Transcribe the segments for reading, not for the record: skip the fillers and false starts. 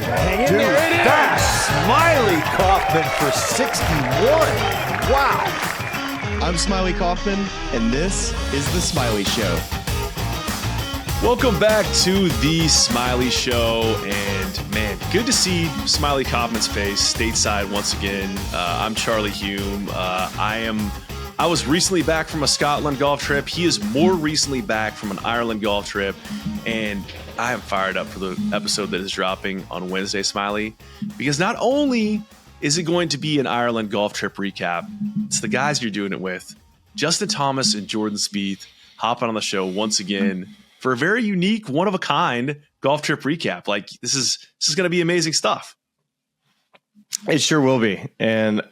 Hang in there, it is! Smylie Kaufman for 61. Wow. I'm Smylie Kaufman, and this is The Smylie Show. Welcome back to The Smylie Show, and man, good to see Smylie Kaufman's face stateside once again. I'm Charlie Hulme. I was recently back from a Scotland golf trip. He is more recently back from an Ireland golf trip, and I am fired up for the episode that is dropping on Wednesday, Smylie, because not only is it going to be an Ireland golf trip recap, it's the guys you're doing it with, Justin Thomas and Jordan Spieth, hopping on the show once again for a very unique, one-of-a-kind golf trip recap. Like, this is going to be amazing stuff. It sure will be. And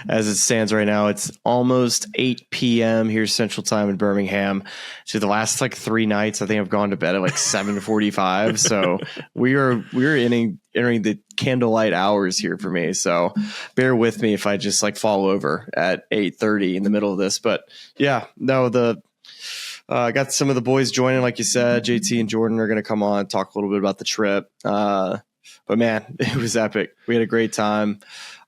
as it stands right now, it's almost 8 p.m. here Central Time in Birmingham. So the last like 3 nights, I think I've gone to bed at like 7:45. So we're entering the candlelight hours here for me. So bear with me if I just like fall over at 8:30 in the middle of this. But yeah, no, I got some of the boys joining, like you said. JT and Jordan are going to come on, talk a little bit about the trip. But man, it was epic. We had a great time.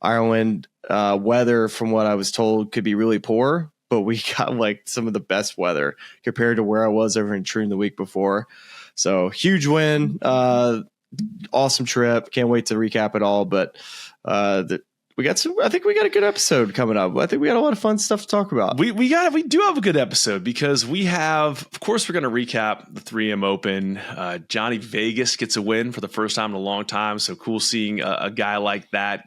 Ireland weather, from what I was told, could be really poor, but we got like some of the best weather compared to where I was over in Troon the week before. So huge win, awesome trip. Can't wait to recap it all. But I think we got a good episode coming up. I think we got a lot of fun stuff to talk about. We do have a good episode because we have, of course, we're going to recap the 3M Open. Johnny Vegas gets a win for the first time in a long time. So cool seeing a guy like that,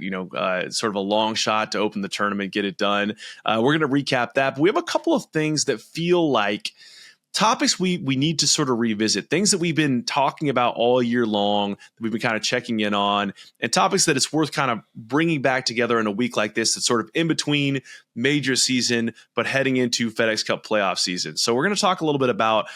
sort of a long shot to open the tournament, get it done. We're going to recap that. But we have a couple of things that feel like topics we need to sort of revisit, things that we've been talking about all year long, that we've been kind of checking in on, and topics that it's worth kind of bringing back together in a week like this that's sort of in between major season, but heading into FedEx Cup playoff season. So we're going to talk a little bit about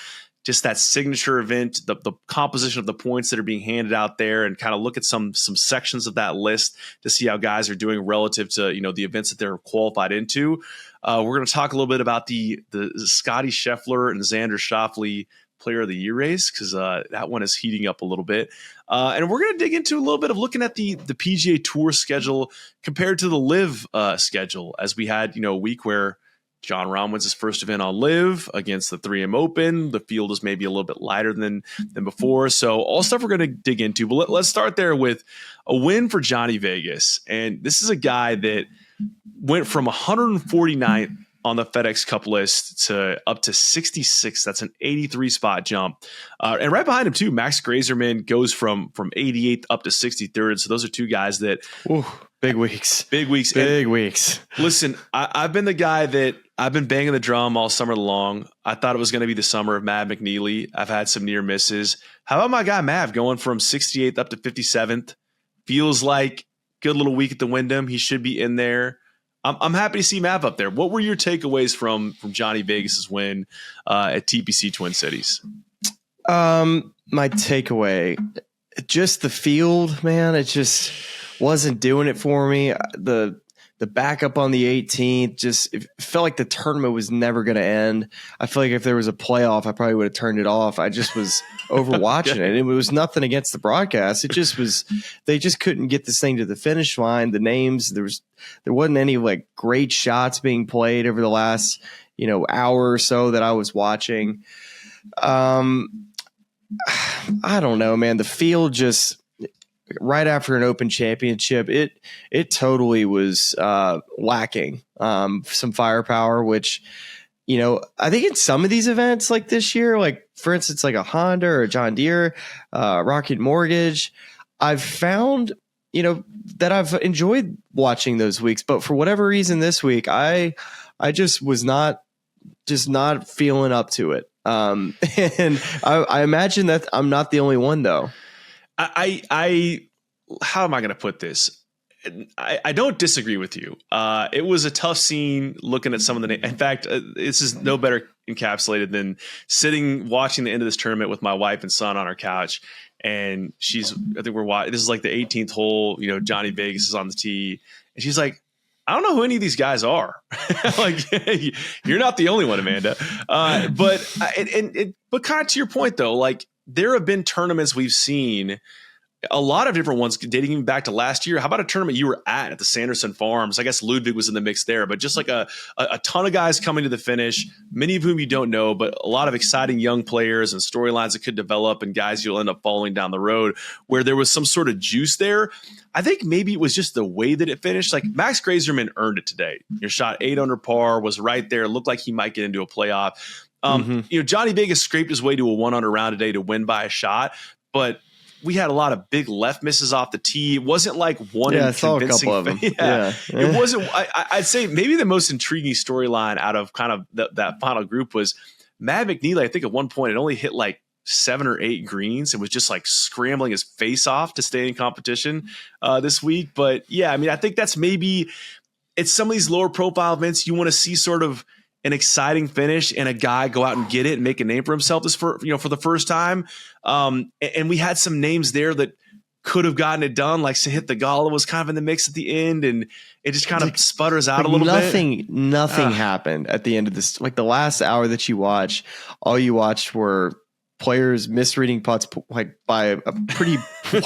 just that signature event, the composition of the points that are being handed out there, and kind of look at some sections of that list to see how guys are doing relative to, the events that they're qualified into. We're going to talk a little bit about the Scottie Scheffler and Xander Schauffele Player of the Year race, because that one is heating up a little bit. And we're going to dig into a little bit of looking at the PGA Tour schedule compared to the LIV schedule, as we had, a week where Jon Rahm wins his first event on LIV against the 3M Open. The field is maybe a little bit lighter than before. So all stuff we're going to dig into. But let's start there with a win for Johnny Vegas. And this is a guy that went from 149th on the FedEx Cup list to up to 66. That's an 83 spot jump. And right behind him too, Max Grazerman goes from 88th up to 63rd. So those are two guys that big weeks. Big weeks. Listen, I've been the guy that I've been banging the drum all summer long. I thought it was going to be the summer of Mav McNeely. I've had some near misses. How about my guy Mav going from 68th up to 57th? Feels like good little week at the Wyndham. He should be in there. I'm happy to see Mav up there. What were your takeaways from Johnny Vegas's win at TPC Twin Cities? My takeaway, just the field, man. It just wasn't doing it for me. The backup on the 18th, it felt like the tournament was never going to end. I feel like if there was a playoff, I probably would have turned it off. I just was overwatching it. It was nothing against the broadcast. It just was, they just couldn't get this thing to the finish line. The names, there wasn't any like great shots being played over the last, hour or so that I was watching. I don't know, man. The field just, right after an Open Championship, it totally was lacking some firepower, which, I think in some of these events like this year, like for instance, like a Honda or a John Deere, Rocket Mortgage, I've found, that I've enjoyed watching those weeks. But for whatever reason this week, I just was not feeling up to it. And I imagine that I'm not the only one though. I how am I going to put this? I don't disagree with you. It was a tough scene looking at some of the names. In fact, this is no better encapsulated than watching the end of this tournament with my wife and son on our couch. And I think we're watching, this is like the 18th hole, Johnny Vegas is on the tee. And she's like, I don't know who any of these guys are. Like, you're not the only one, Amanda. But kind of to your point though, like there have been tournaments we've seen a lot of different ones dating even back to last year. How about a tournament you were at the Sanderson Farms? I guess Ludwig was in the mix there, but just like a ton of guys coming to the finish, many of whom you don't know, but a lot of exciting young players and storylines that could develop and guys you'll end up following down the road where there was some sort of juice there. I think maybe it was just the way that it finished. Like Max Grazerman earned it today. Your shot 8 under par, was right there. Looked like he might get into a playoff. Johnny Vegas scraped his way to a 1 under round today to win by a shot, but we had a lot of big left misses off the tee. It wasn't like one I saw a couple of them. It wasn't. I'd say maybe the most intriguing storyline out of kind of that final group was Matt McNeely. I think at one point it only hit like 7 or 8 greens and was just like scrambling his face off to stay in competition this week. But yeah, I mean, I think that's maybe it's some of these lower profile events you want to see sort of an exciting finish and a guy go out and get it and make a name for himself for the first time. And we had some names there that could have gotten it done. Like Sahith Theegala was kind of in the mix at the end, and it just kind of sputters out a little bit. Nothing happened at the end of this. Like the last hour that you watch, all you watched were players misreading putts like by a pretty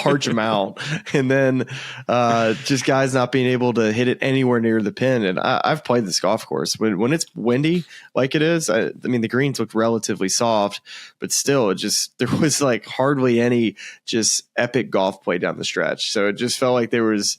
large amount, and then just guys not being able to hit it anywhere near the pin. And I've played this golf course when it's windy like it is. I mean, the greens looked relatively soft, but still, there was like hardly any just epic golf play down the stretch. So it just felt like there was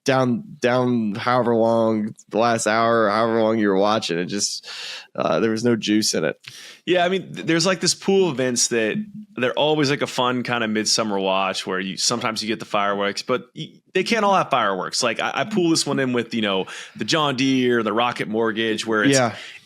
down however long the last hour, however long you were watching, it just there was no juice in it. Yeah, I mean, there's like this pool of events that they're always like a fun kind of midsummer watch where sometimes you get the fireworks, but they can't all have fireworks. Like I pull this one in with, the John Deere, the Rocket Mortgage, where it's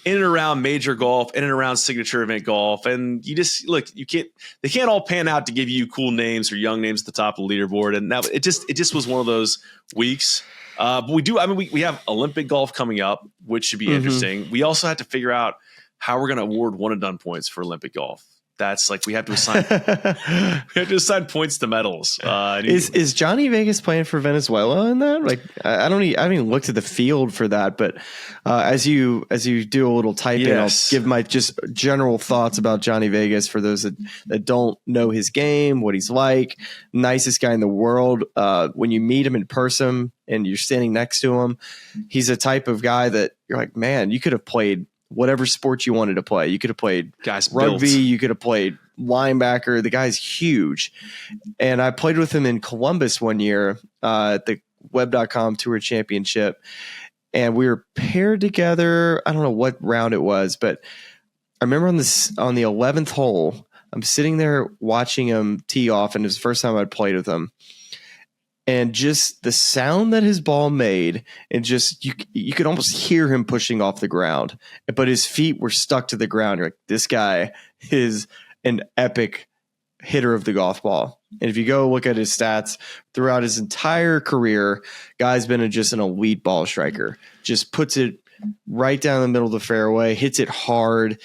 in and around major golf, in and around signature event golf. And you just they can't all pan out to give you cool names or young names at the top of the leaderboard. And it just was one of those weeks. But we have Olympic golf coming up, which should be interesting. We also have to figure out how we're going to award one and done points for Olympic golf. That's like we have to assign points to medals. Is Johnny Vegas playing for Venezuela in that? Like I haven't even looked at the field for that, but as you do a little typing, I'll give my just general thoughts about Johnny Vegas for those that don't know his game, what he's like. Nicest guy in the world. When you meet him in person and you're standing next to him, he's a type of guy that you're like, man, you could have played whatever sport you wanted to play. You could have played rugby. You could have played linebacker. The guy's huge. And I played with him in Columbus one year at the Web.com Tour Championship. And we were paired together. I don't know what round it was, but I remember on the 11th hole, I'm sitting there watching him tee off, and it was the first time I'd played with him. And just the sound that his ball made, and just you could almost hear him pushing off the ground, but his feet were stuck to the ground. You're like, this guy is an epic hitter of the golf ball. And if you go look at his stats throughout his entire career, guy's been just an elite ball striker. Just puts it right down the middle of the fairway, hits it hard.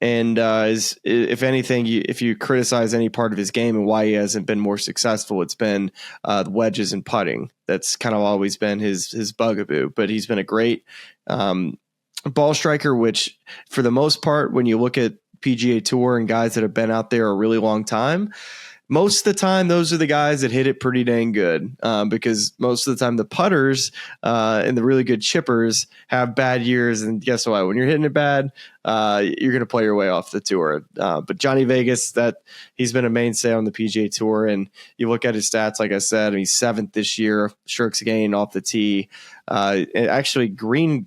And if anything, if you criticize any part of his game and why he hasn't been more successful, it's been the wedges and putting. That's kind of always been his bugaboo. But he's been a great ball striker, which for the most part, when you look at PGA Tour and guys that have been out there a really long time, most of the time, those are the guys that hit it pretty dang good because most of the time the putters and the really good chippers have bad years. And guess what? When you're hitting it bad, you're going to play your way off the tour. But Johnny Vegas, he's been a mainstay on the PGA Tour. And you look at his stats, like I said, he's 7th this year, strokes gained off the tee. Actually, green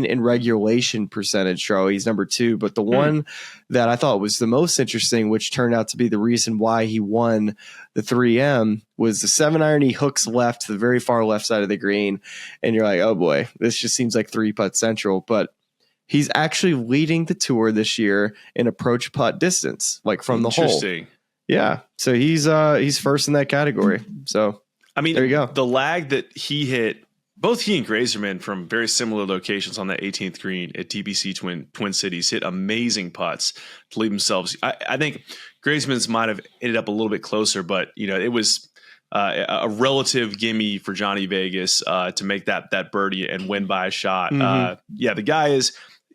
and regulation percentage, Charlie, he's number 2. But the one that I thought was the most interesting, which turned out to be the reason why he won the 3M, was the 7-iron he hooks left to the very far left side of the green. And you're like, oh boy, this just seems like 3-putt central. But he's actually leading the tour this year in approach putt distance, like from the hole. Interesting. Yeah. So he's first in that category. So I mean, there you go. The lag that he hit, both he and Grazerman from very similar locations on that 18th green at TPC Twin Cities hit amazing putts to leave themselves. I think Grazerman's might have ended up a little bit closer, but it was a relative gimme for Johnny Vegas to make that birdie and win by a shot. The guy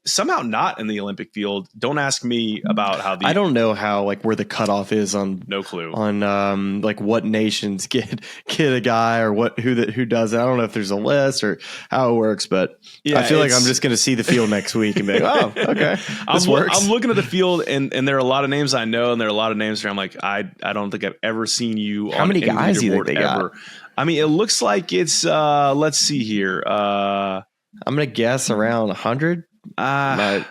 somehow not in the Olympic field. Don't ask me about how I don't know how where the cutoff is on no clue on what nations get a guy or who does it. I don't know if there's a list or how it works, but I feel like I'm just going to see the field next week and be like, oh, okay, this works. I'm looking at the field and there are a lot of names I know, and there are a lot of names where I'm like, I don't think I've ever seen you. How many guys do you think they got? I mean, it looks like it's let's see here. I'm going to guess around 100. That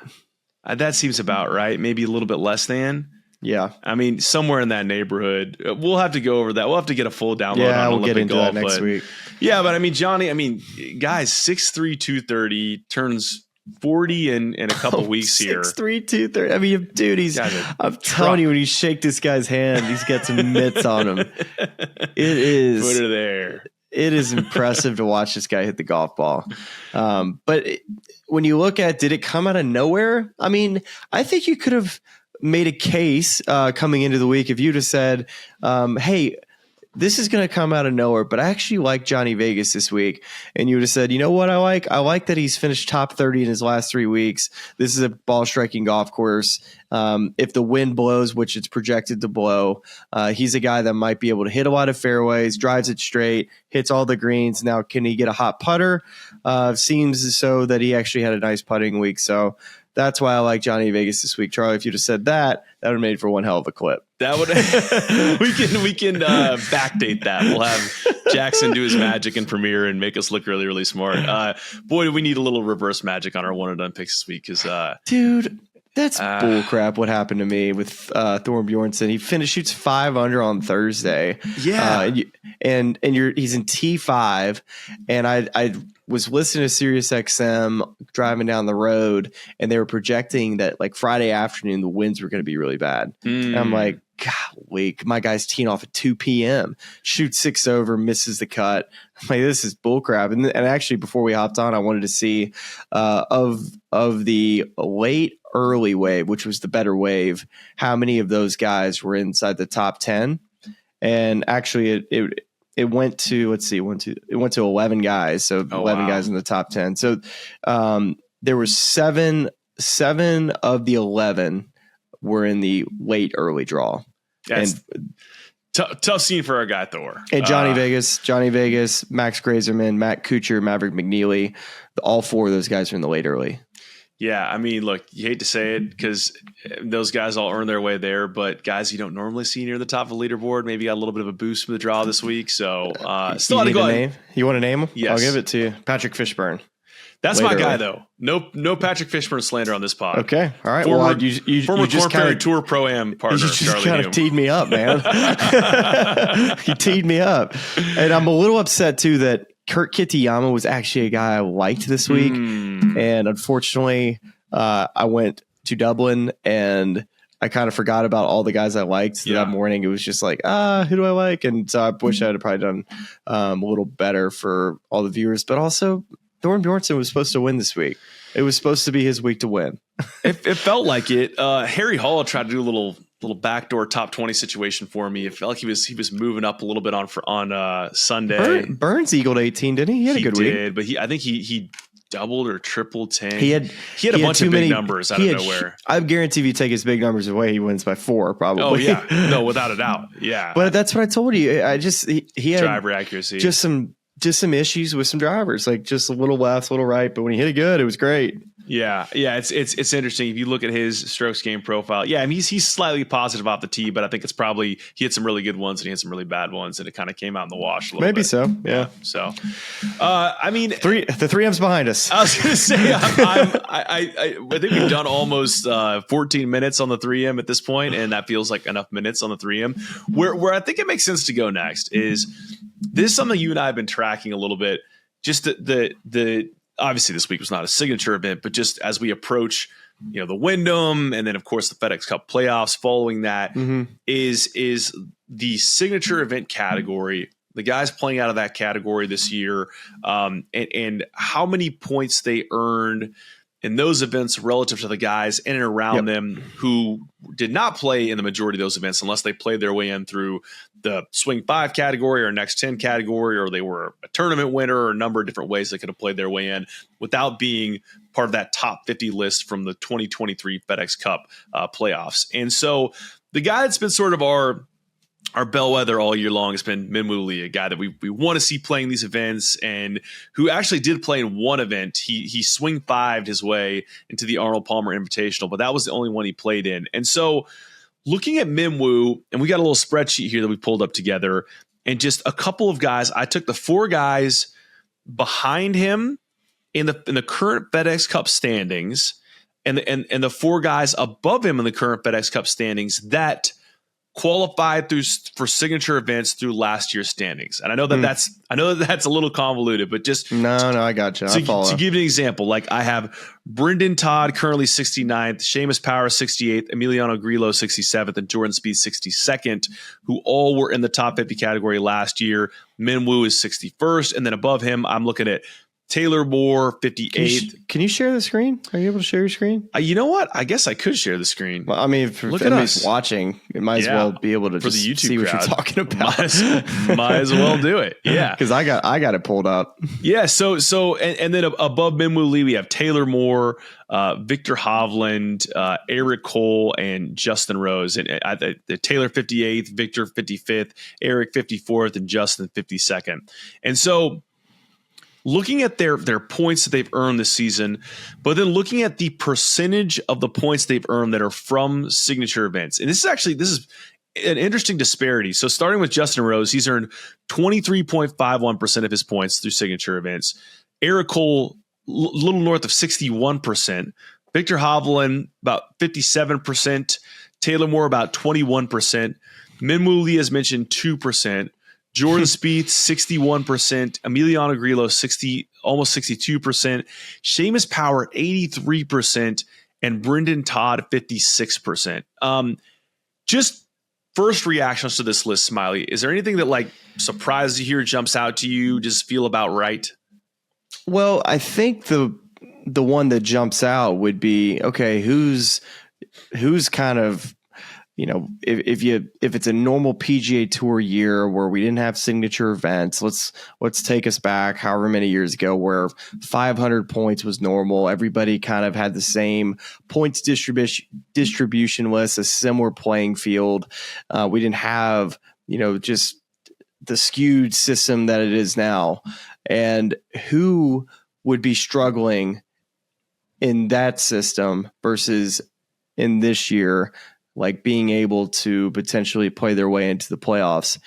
seems about right. Maybe a little bit less than. Yeah. I mean, somewhere in that neighborhood. We'll have to go over that. We'll have to get a full download on we'll Olympic get into golf, that next week. Yeah, but I mean, Johnny, guys, 6'3", 230, turns 40 in a couple weeks here. 6'3", 230. I mean, dude, I'm telling you, when you shake this guy's hand, he's got some mitts on him. It is. Put her there. It is impressive to watch this guy hit the golf ball. But when you look at, did it come out of nowhere? I mean, I think you could have made a case coming into the week if you'd have said, hey, this is going to come out of nowhere, but I actually like Johnny Vegas this week. And you would have said, you know what I like? I like that he's finished top 30 in his last 3 weeks. This is a ball striking golf course. If the wind blows, which it's projected to blow, he's a guy that might be able to hit a lot of fairways, drives it straight, hits all the greens. Now, can he get a hot putter? Seems so that he actually had a nice putting week. So that's why I like Johnny Vegas this week. Charlie, if you'd have said that would have made for one hell of a clip. That would we can backdate that. We'll have Jackson do his magic in Premiere and make us look really, really smart. Boy, do we need a little reverse magic on our one and done picks this week because dude, that's bull crap. What happened to me with Thorne Bjornsson? He shoots 5 under on Thursday. Yeah, and he's in T5, and I was listening to Sirius XM driving down the road, and they were projecting that Friday afternoon the winds were going to be really bad. And I'm like, golly, my guy's teeing off at 2 p.m. shoots 6 over, misses the cut. I'm like, this is bullcrap. And actually, before we hopped on, I wanted to see of the late early wave, which was the better wave, how many of those guys were inside the top 10. And actually, it went to, it went to 11 guys. So 11 guys in the top 10. So there were seven of the 11 were in the late early draw. That's tough scene for our guy Thor. And Johnny Vegas, Max Grazerman, Matt Kuchar, Maverick McNeely, all 4 of those guys are in the late early. Yeah, I mean, look, you hate to say it because those guys all earn their way there, but guys you don't normally see near the top of the leaderboard maybe got a little bit of a boost from the draw this week. So still you need a name? You want to name him? Yes. I'll give it to you. Patrick Fishburne. That's my guy, though. No Patrick Fishburne slander on this pod. Okay, all right. Former you just Corn Tour Pro-Am partner. You just kind of teed me up, man. He teed me up, and I'm a little upset too that Kurt Kitayama was actually a guy I liked this week, and unfortunately, I went to Dublin and I kind of forgot about all the guys I liked that morning. It was just like, who do I like? And so I wish I had probably done a little better for all the viewers, but also Thorne Bjornsson was supposed to win this week. It was supposed to be his week to win. It felt like it. Harry Hall tried to do a little backdoor top 20 situation for me. It felt like he was moving up a little bit on Sunday. Burns eagled 18, didn't he? He had a good week. But I think he doubled or tripled 10. He had a bunch of big numbers out of nowhere. I guarantee if you take his big numbers away, he wins by 4 probably. Oh yeah, no, without a doubt. Yeah, but that's what I told you. He had driver accuracy, just some issues with some drivers, just a little left, a little right. But when he hit it good, it was great. Yeah. It's interesting if you look at his strokes game profile. Yeah, I mean he's slightly positive off the tee, but I think it's probably he had some really good ones and he had some really bad ones, and it kind of came out in the wash a little bit. Maybe so. Yeah. So, I mean, the 3M's behind us. I was going to say I think we've done almost 14 minutes on the 3M at this point, and that feels like enough minutes on the 3M. Where I think it makes sense to go next is this is something you and I have been tracking a little bit. Just the obviously this week was not a signature event, but just as we approach, the Wyndham and then of course the FedEx Cup playoffs following that is the signature event category, the guys playing out of that category this year, and how many points they earned in those events relative to the guys in and around them who did not play in the majority of those events unless they played their way in through the Swing 5 category or Next 10 category, or they were a tournament winner, or a number of different ways they could have played their way in without being part of that top 50 list from the 2023 FedEx Cup playoffs. And so the guy that's been sort of our bellwether all year long has been Minwoo Lee, a guy that we want to see playing these events, and who actually did play in one event. He Swing 5'd his way into the Arnold Palmer Invitational, but that was the only one he played in. And so looking at Minwoo, and we got a little spreadsheet here that we pulled up together, and just a couple of guys. I took the 4 guys behind him in the current FedEx Cup standings, and the 4 guys above him in the current FedEx Cup standings that qualified for signature events through last year's standings. And I know that that's a little convoluted, but just no, I got you. To give you an example, like I have Brendan Todd currently 69th, Seamus Power 68th, Emiliano Grillo 67th, and Jordan Spieth 62nd, who all were in the top 50 category last year. Minwoo is 61st, and then above him, I'm looking at Taylor Moore, 58th. Can you share the screen? Are you able to share your screen? You know what? I guess I could share the screen. Well, I mean, if anybody's watching, it might as well be able to for just the YouTube see what crowd. you're talking about. Might as well do it. Yeah. Because I got it pulled up. Yeah. So and then above Minwoo Lee, we have Taylor Moore, Victor Hovland, Eric Cole, and Justin Rose. And Taylor 58th, Victor 55th, Eric 54th, and Justin 52nd. And so looking at their points that they've earned this season, but then looking at the percentage of the points they've earned that are from signature events. And this is an interesting disparity. So starting with Justin Rose, he's earned 23.51% of his points through signature events. Eric Cole, little north of 61%. Victor Hovland, about 57%. Taylor Moore, about 21%. Minwoo Lee, as mentioned, 2%. Jordan Spieth, 61%. Emiliano Grillo, almost 62%. Seamus Power, 83%. And Brendan Todd, 56%. Just first reactions to this list, Smylie. Is there anything that surprises you here, jumps out to you, just feel about right? Well, I think the one that jumps out would be, okay, who's kind of, if it's a normal PGA Tour year where we didn't have signature events, let's take us back however many years ago where 500 points was normal. Everybody kind of had the same points distribution list, a similar playing field. We didn't have, just the skewed system that it is now. And who would be struggling in that system versus in this year, being able to potentially play their way into the playoffs.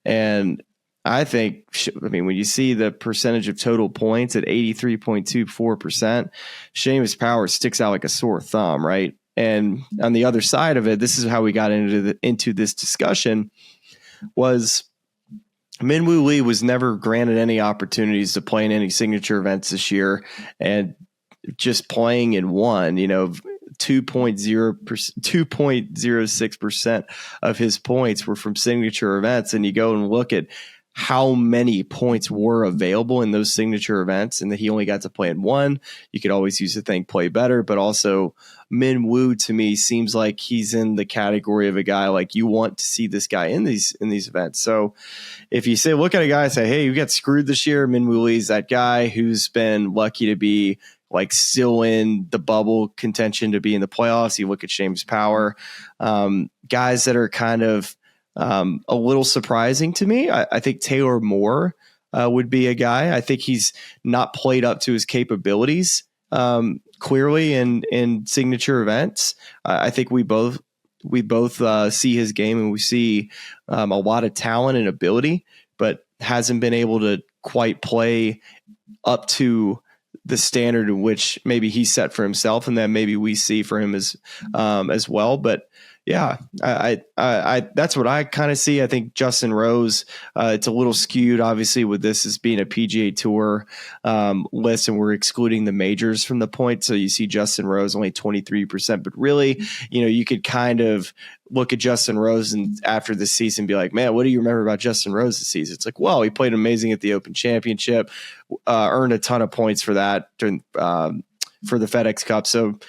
And I think, when you see the percentage of total points at 83.24%, Seamus Power sticks out like a sore thumb, right? And on the other side of it, this is how we got into this discussion, was Minwoo Lee was never granted any opportunities to play in any signature events this year, and just playing in one, 2.06% of his points were from signature events. And you go and look at how many points were available in those signature events, and that he only got to play in one. You could always use the thing play better, but also Minwoo to me seems like he's in the category of a guy you want to see this guy in these events. So if you look at a guy and say, hey, you got screwed this year, Minwoo Lee's that guy who's been lucky to be still in the bubble contention to be in the playoffs. You look at Seamus Power, guys that are kind of a little surprising to me. I think Taylor Moore would be a guy. I think he's not played up to his capabilities clearly in signature events. I think we both see his game, and we see a lot of talent and ability, but hasn't been able to quite play up to the standard in which maybe he set for himself, and that maybe we see for him as well. But yeah, I that's what I kind of see. I think Justin Rose, it's a little skewed, obviously, with this as being a PGA Tour list, and we're excluding the majors from the point. So you see Justin Rose only 23%, but really, you could kind of look at Justin Rose and after this season be like, man, what do you remember about Justin Rose this season? It's well, he played amazing at the Open Championship, earned a ton of points for that during for the FedEx Cup. So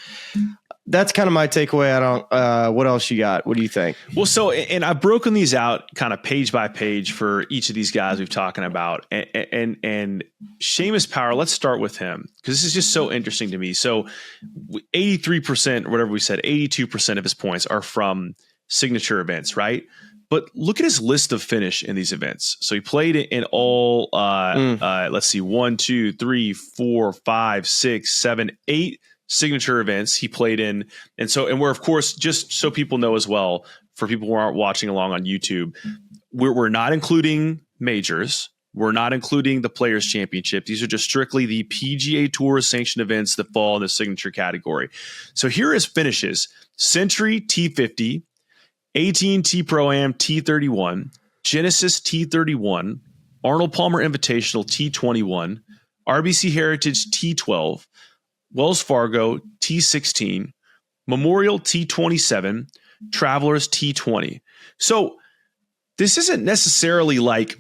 that's kind of my takeaway. I don't. What else you got? What do you think? Well, so, and I've broken these out kind of page by page for each of these guys we've talking about, and Seamus Power. Let's start with him because this is just so interesting to me. So, 83%, whatever we said, 82% of his points are from signature events, right? But look at his list of finish in these events. So he played in all. Let's see, 1, 2, 3, 4, 5, 6, 7, 8. Signature events he played in. And we're, of course, just so people know as well, for people who aren't watching along on YouTube, we're not including majors. We're not including the Players Championship. These are just strictly the PGA Tour sanctioned events that fall in the signature category. So here are his finishes: Century T50, AT&T Pro-Am T31, Genesis T31, Arnold Palmer Invitational T21, RBC Heritage T12, Wells Fargo T16, Memorial T27, Travelers T20. So this isn't necessarily like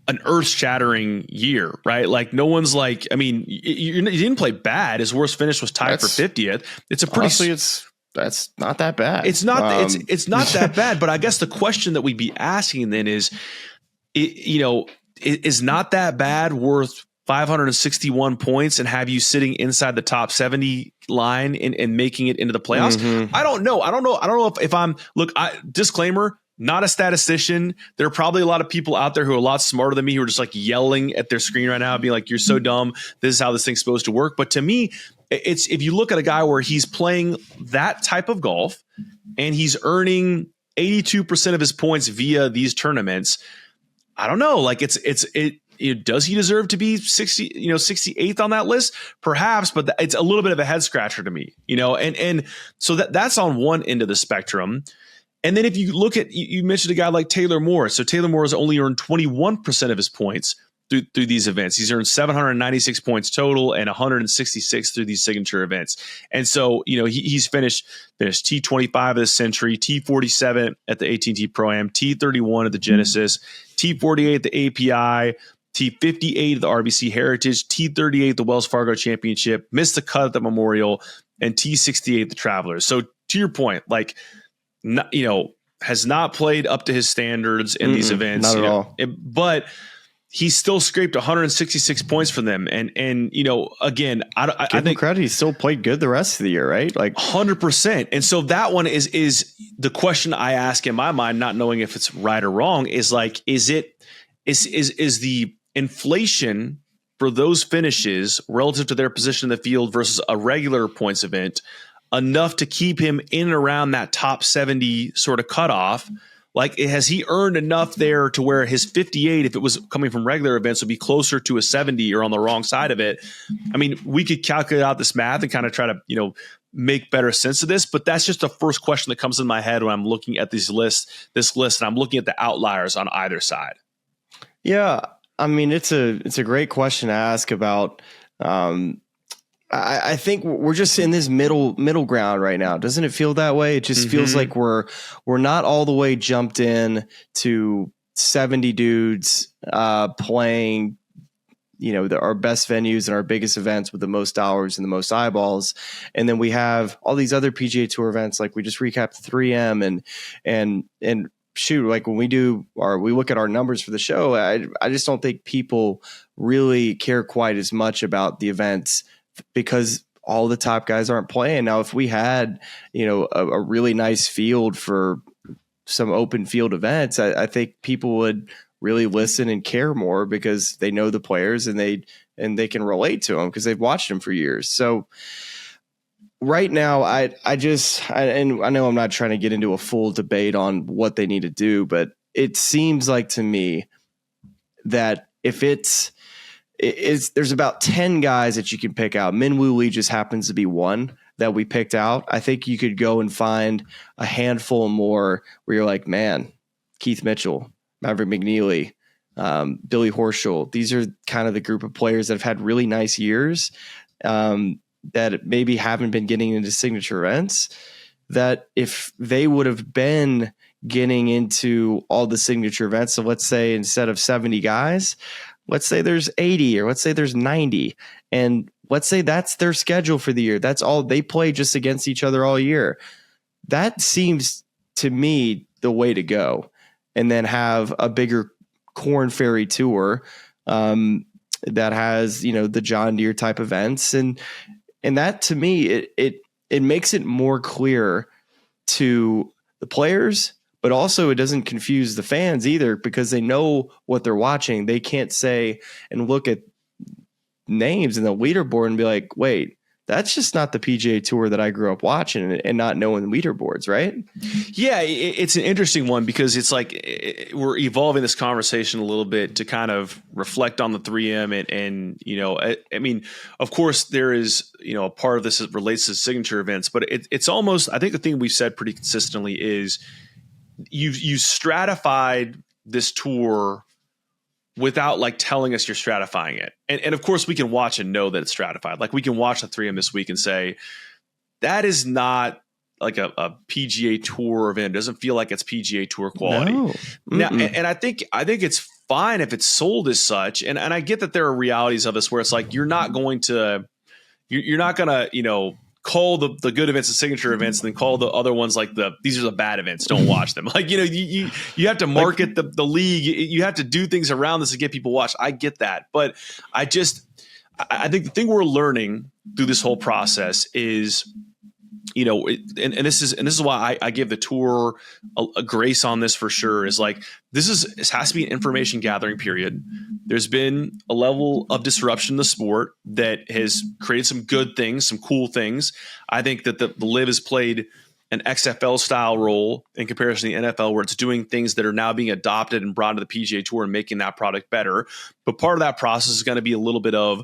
an earth-shattering year, right? Like no one's like, I mean, you didn't play bad. His worst finish was tied for 50th. It's a pretty honestly, that's not that bad. It's not it's not that bad. But I guess the question that we'd be asking then is, is not that bad worth 561 points and have you sitting inside the top 70 line and making it into the playoffs? Mm-hmm. I don't know if I'm disclaimer, not a statistician. There are probably a lot of people out there who are a lot smarter than me who are just like yelling at their screen right now, being like, you're so dumb. This is how this thing's supposed to work. But to me, it's, if you look at a guy where he's playing that type of golf and he's earning 82% of his points via these tournaments, I don't know. Like does he deserve to be 68th on that list? Perhaps, but it's a little bit of a head scratcher to me, and so that's on one end of the spectrum. And then if you look at, you mentioned a guy like Taylor Moore. So Taylor Moore has only earned 21% of his points through these events. He's earned 796 points total and 166 through these signature events. And so, he's finished T25 of the Century, T47 at the AT&T Pro-Am, T31 at the Genesis, T48 at the API, T58 at the RBC Heritage, T38 at the Wells Fargo Championship, missed the cut at the Memorial, and T68 at the Travelers. So to your point, like, has not played up to his standards in these events. Not at all. But he still scraped 166 points from them. And again, I think credit, he still played good the rest of the year, right? Like 100%. And so that one is the question I ask in my mind, not knowing if it's right or wrong, is like, is the inflation for those finishes relative to their position in the field versus a regular points event enough to keep him in and around that top 70 sort of cutoff? Like, has he earned enough there to where his 58, if it was coming from regular events, would be closer to a 70 or on the wrong side of it? I mean, we could calculate out this math and kind of try to, make better sense of this, but that's just the first question that comes in my head when I'm looking at this list, and I'm looking at the outliers on either side. Yeah. I mean, it's a great question to ask about, I think we're just in this middle ground right now. Doesn't it feel that way? It just feels like we're not all the way jumped in to 70 dudes playing, our best venues and our biggest events with the most dollars and the most eyeballs. And then we have all these other PGA Tour events, like we just recapped 3M and shoot, like when we look at our numbers for the show, I just don't think people really care quite as much about the events, because all the top guys aren't playing. Now, if we had, a really nice field for some open field events, I think people would really listen and care more because they know the players and they can relate to them because they've watched them for years. So right now, I know I'm not trying to get into a full debate on what they need to do, but it seems like to me that if there's about 10 guys that you can pick out. Minwoo Lee just happens to be one that we picked out. I think you could go and find a handful more where you're like, man, Keith Mitchell, Maverick McNeely, Billy Horschel. These are kind of the group of players that have had really nice years that maybe haven't been getting into signature events, that if they would have been getting into all the signature events, so let's say instead of 70 guys, let's say there's 80 or let's say there's 90. And let's say that's their schedule for the year. That's all they play, just against each other all year. That seems to me the way to go. And then have a bigger Corn Ferry Tour that has, the John Deere type events. And that, to me, it makes it more clear to the players, but also it doesn't confuse the fans either, because they know what they're watching. They can't say and look at names in the leaderboard and be like, wait, that's just not the PGA Tour that I grew up watching, and not knowing leaderboards, right? Yeah, it's an interesting one, because it's like we're evolving this conversation a little bit to kind of reflect on the 3M and I mean, of course there is, a part of this that relates to signature events, but it's almost, I think the thing we've said pretty consistently is you stratified this tour without like telling us you're stratifying it. And of course we can watch and know that it's stratified. Like we can watch the 3M this week and say, that is not like a PGA Tour event. It doesn't feel like it's PGA Tour quality. No. Now, and I think it's fine if it's sold as such. And I get that there are realities of this where it's like, you're not going to, call the good events the signature events, and then call the other ones like these are the bad events. Don't watch them. Like, you have to market the league. You have to do things around this to get people watched. I get that. But I think the thing we're learning through this whole process is, and this is why I give the tour a grace on this for sure, is like, this has to be an information gathering period. There's been a level of disruption in the sport that has created some good things, some cool things. I think that the LIV has played an XFL style role in comparison to the NFL, where it's doing things that are now being adopted and brought to the PGA Tour and making that product better. But part of that process is going to be a little bit of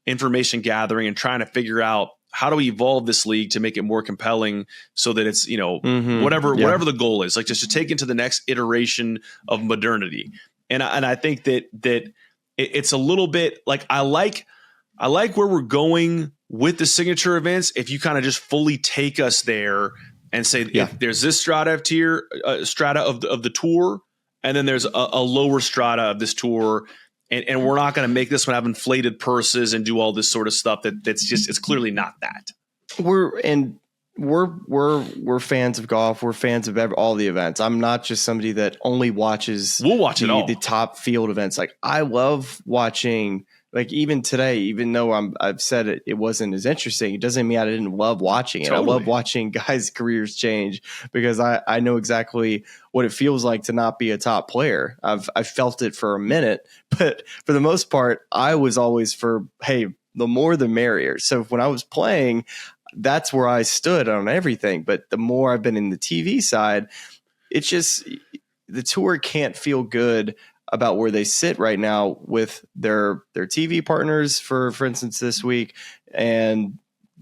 information gathering and trying to figure out, how do we evolve this league to make it more compelling so that it's, whatever the goal is, like just to take it to the next iteration of modernity. And I think that it's a little bit like, I like where we're going with the signature events. If you kind of just fully take us there and say, if there's this strata of the tour, and then there's a lower strata of this tour, and we're not going to make this one have inflated purses and do all this sort of stuff it's clearly not that. We're fans of golf. We're fans of all the events. I'm not just somebody that only watches. We'll watch it all. The top field events. Like, I love watching. Like, even today, even though I've said it wasn't as interesting, it doesn't mean I didn't love watching it. Totally. I love watching guys' careers change, because I know exactly what it feels like to not be a top player. I've felt it for a minute, but for the most part, I was always for, hey, the more the merrier. So when I was playing, that's where I stood on everything. But the more I've been in the TV side, it's just, the tour can't feel good about where they sit right now with their TV partners, for instance, this week, and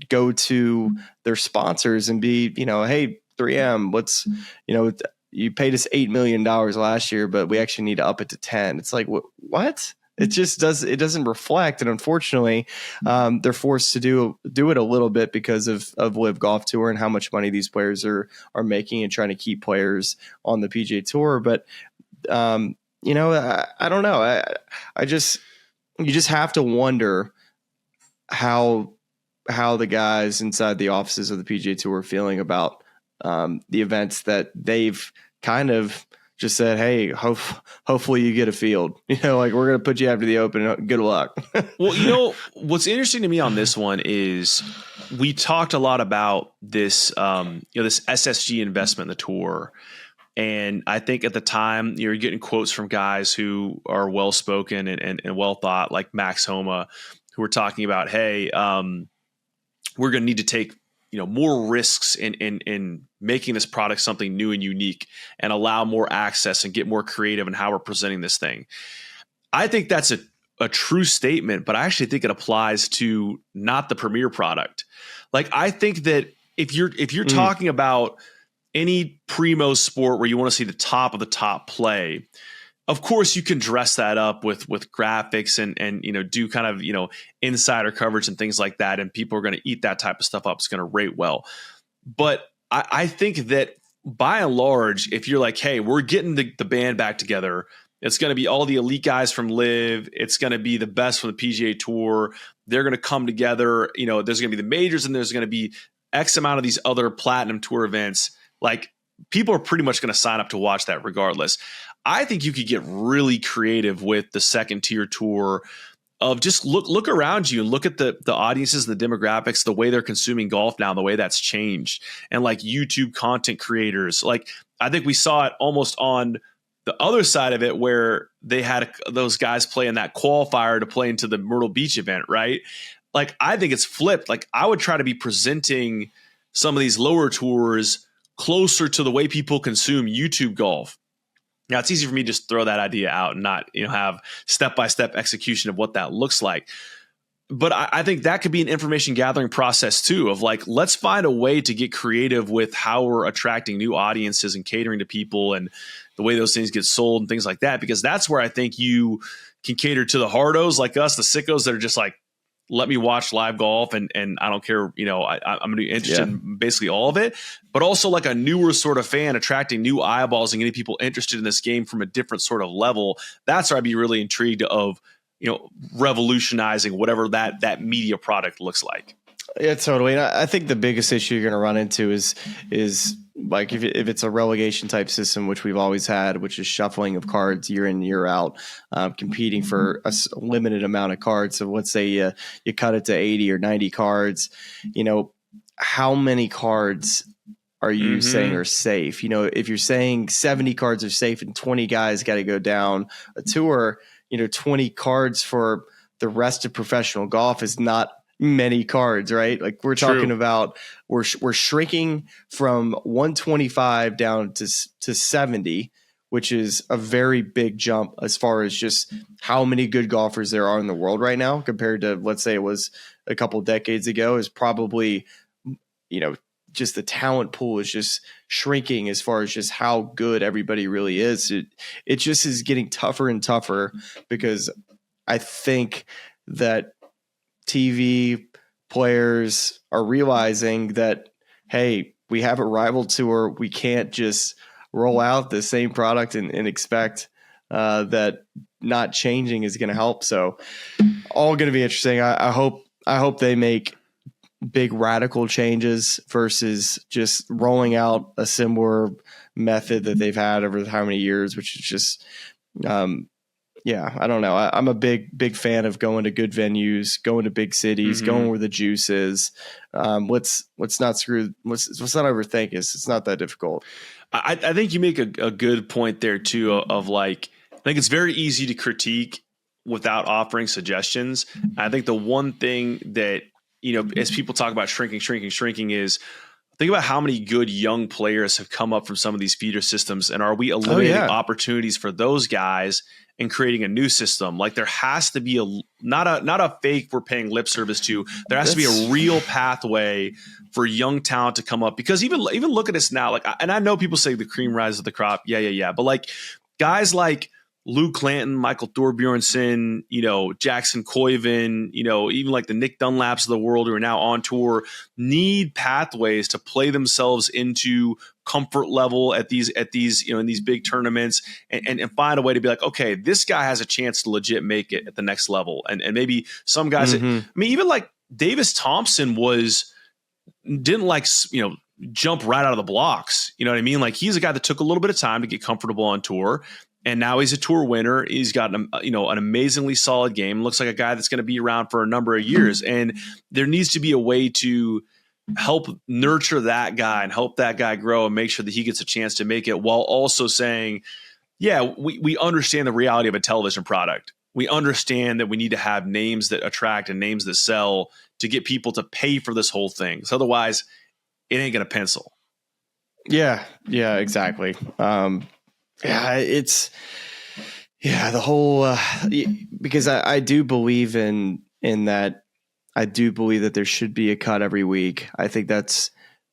go to their sponsors and be, hey, 3M, what's, you paid us $8 million last year, but we actually need to up it to 10. It's like, what? It just doesn't reflect. And unfortunately, they're forced to do it a little bit because of LIV Golf Tour and how much money these players are making, and trying to keep players on the PGA Tour. But, I don't know. You just have to wonder how the guys inside the offices of the PGA Tour are feeling about the events that they've kind of just said, hey, hopefully you get a field. Like, we're going to put you after the Open. Good luck. Well, what's interesting to me on this one is we talked a lot about this, this SSG investment in the tour. And I think at the time, you're getting quotes from guys who are well-spoken and well-thought, like Max Homa, who were talking about, hey, we're going to need to take more risks in making this product something new and unique, and allow more access and get more creative in how we're presenting this thing. I think that's a true statement, but I actually think it applies to not the premier product. Like, I think that if you're talking about any primo sport where you want to see the top of the top play, of course you can dress that up with graphics and do kind of insider coverage and things like that, and people are going to eat that type of stuff up. It's going to rate well. But I think that by and large, if you're like, hey, we're getting the band back together It's going to be all the elite guys from LIV. It's going to be the best from the PGA Tour. They're going to come together. There's going to be the majors, and there's going to be X amount of these other Platinum Tour events. Like, people are pretty much going to sign up to watch that regardless. I think you could get really creative with the second tier tour of just look around you and look at the audiences, the demographics, the way they're consuming golf now, the way that's changed. And like YouTube content creators, like I think we saw it almost on the other side of it where they had those guys play in that qualifier to play into the Myrtle Beach event, right? Like, I think it's flipped. Like, I would try to be presenting some of these lower tours closer to the way people consume YouTube golf. Now, it's easy for me to just throw that idea out and not, have step-by-step execution of what that looks like. But I think that could be an information gathering process too, of like, let's find a way to get creative with how we're attracting new audiences and catering to people and the way those things get sold and things like that, because that's where I think you can cater to the hardos like us, the sickos that are just like, let me watch live golf and I don't care, I'm going to be interested in basically all of it, but also like a newer sort of fan, attracting new eyeballs and getting people interested in this game from a different sort of level. That's where I'd be really intrigued of, revolutionizing whatever that media product looks like. Yeah, totally. And I think the biggest issue you're going to run into is like if it's a relegation type system, which we've always had, which is shuffling of cards year in, year out, competing for a limited amount of cards. So let's say you cut it to 80 or 90 cards, how many cards are you saying are safe? If you're saying 70 cards are safe and 20 guys got to go down a tour, 20 cards for the rest of professional golf is not many cards, right? Like we're talking about, we're shrinking from 125 down to 70, which is a very big jump as far as just how many good golfers there are in the world right now compared to, let's say it was a couple decades ago, is probably, just the talent pool is just shrinking as far as just how good everybody really is. It just is getting tougher and tougher because I think that TV players are realizing that, hey, we have a rival tour. We can't just roll out the same product and expect that not changing is going to help. So all going to be interesting. I hope they make big radical changes versus just rolling out a similar method that they've had over how many years, which is just, I don't know. I'm a big fan of going to good venues, going to big cities, going where the juice is. Let's not overthink it. It's not that difficult. I think you make a good point there too of like, I think it's very easy to critique without offering suggestions. I think the one thing that, as people talk about shrinking is think about how many good young players have come up from some of these feeder systems. And are we eliminating opportunities for those guys and creating a new system? Like there has to be not a fake we're paying lip service to. There has to be a real pathway for young talent to come up, because even look at us now. Like, and I know people say the cream rises to the crop. Yeah. But like guys like Luke Clanton, Michael Thorbjornsen, Jackson Koiven, even like the Nick Dunlaps of the world who are now on tour, need pathways to play themselves into comfort level at these in these big tournaments and find a way to be like, okay, this guy has a chance to legit make it at the next level. And maybe some guys, even like Davis Thompson didn't jump right out of the blocks. You know what I mean? Like he's a guy that took a little bit of time to get comfortable on tour. And now he's a tour winner. He's got an amazingly solid game. Looks like a guy that's going to be around for a number of years. And there needs to be a way to help nurture that guy and help that guy grow and make sure that he gets a chance to make it, while also saying, yeah, we understand the reality of a television product. We understand that we need to have names that attract and names that sell to get people to pay for this whole thing. So otherwise, it ain't going to pencil. Yeah, exactly. It's the whole because I do believe in that. I do believe that there should be a cut every week. I think that's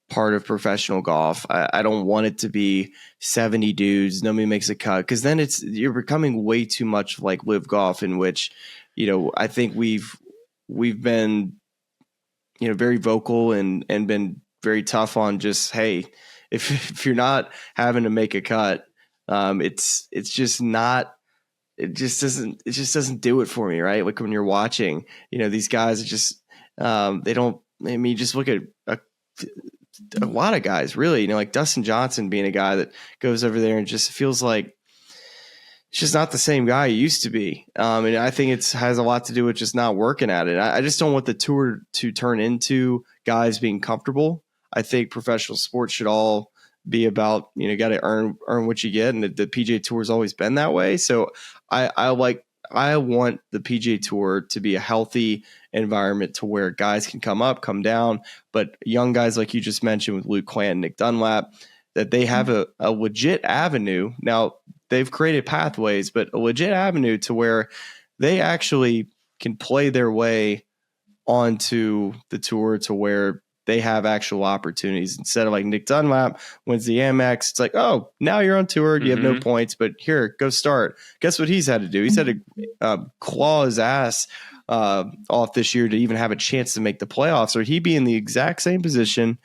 part of professional golf. I don't want it to be 70 dudes, nobody makes a cut, because then you're becoming way too much like LIV Golf, in which I think we've been very vocal and been very tough on just, hey, if you're not having to make a cut, it's just not it just doesn't do it for me, right? Like when you're watching, these guys are just they don't. I mean, you just look at a lot of guys, really. Like Dustin Johnson being a guy that goes over there and just feels like it's just not the same guy he used to be. And I think it has a lot to do with just not working at it. I just don't want the tour to turn into guys being comfortable. I think professional sports should all be about, got to earn what you get. And the PGA Tour has always been that way. So I want the PGA Tour to be a healthy environment to where guys can come up, come down, but young guys like you just mentioned with Luke Clant and Nick Dunlap, that they have a legit avenue. Now, they've created pathways, but a legit avenue to where they actually can play their way onto the tour to where they have actual opportunities instead of like Nick Dunlap wins the Amex. It's like, oh, now you're on tour. You have no points, but here, go start. Guess what he's had to do? He's had to claw his ass off this year to even have a chance to make the playoffs, or he'd be in the exact same position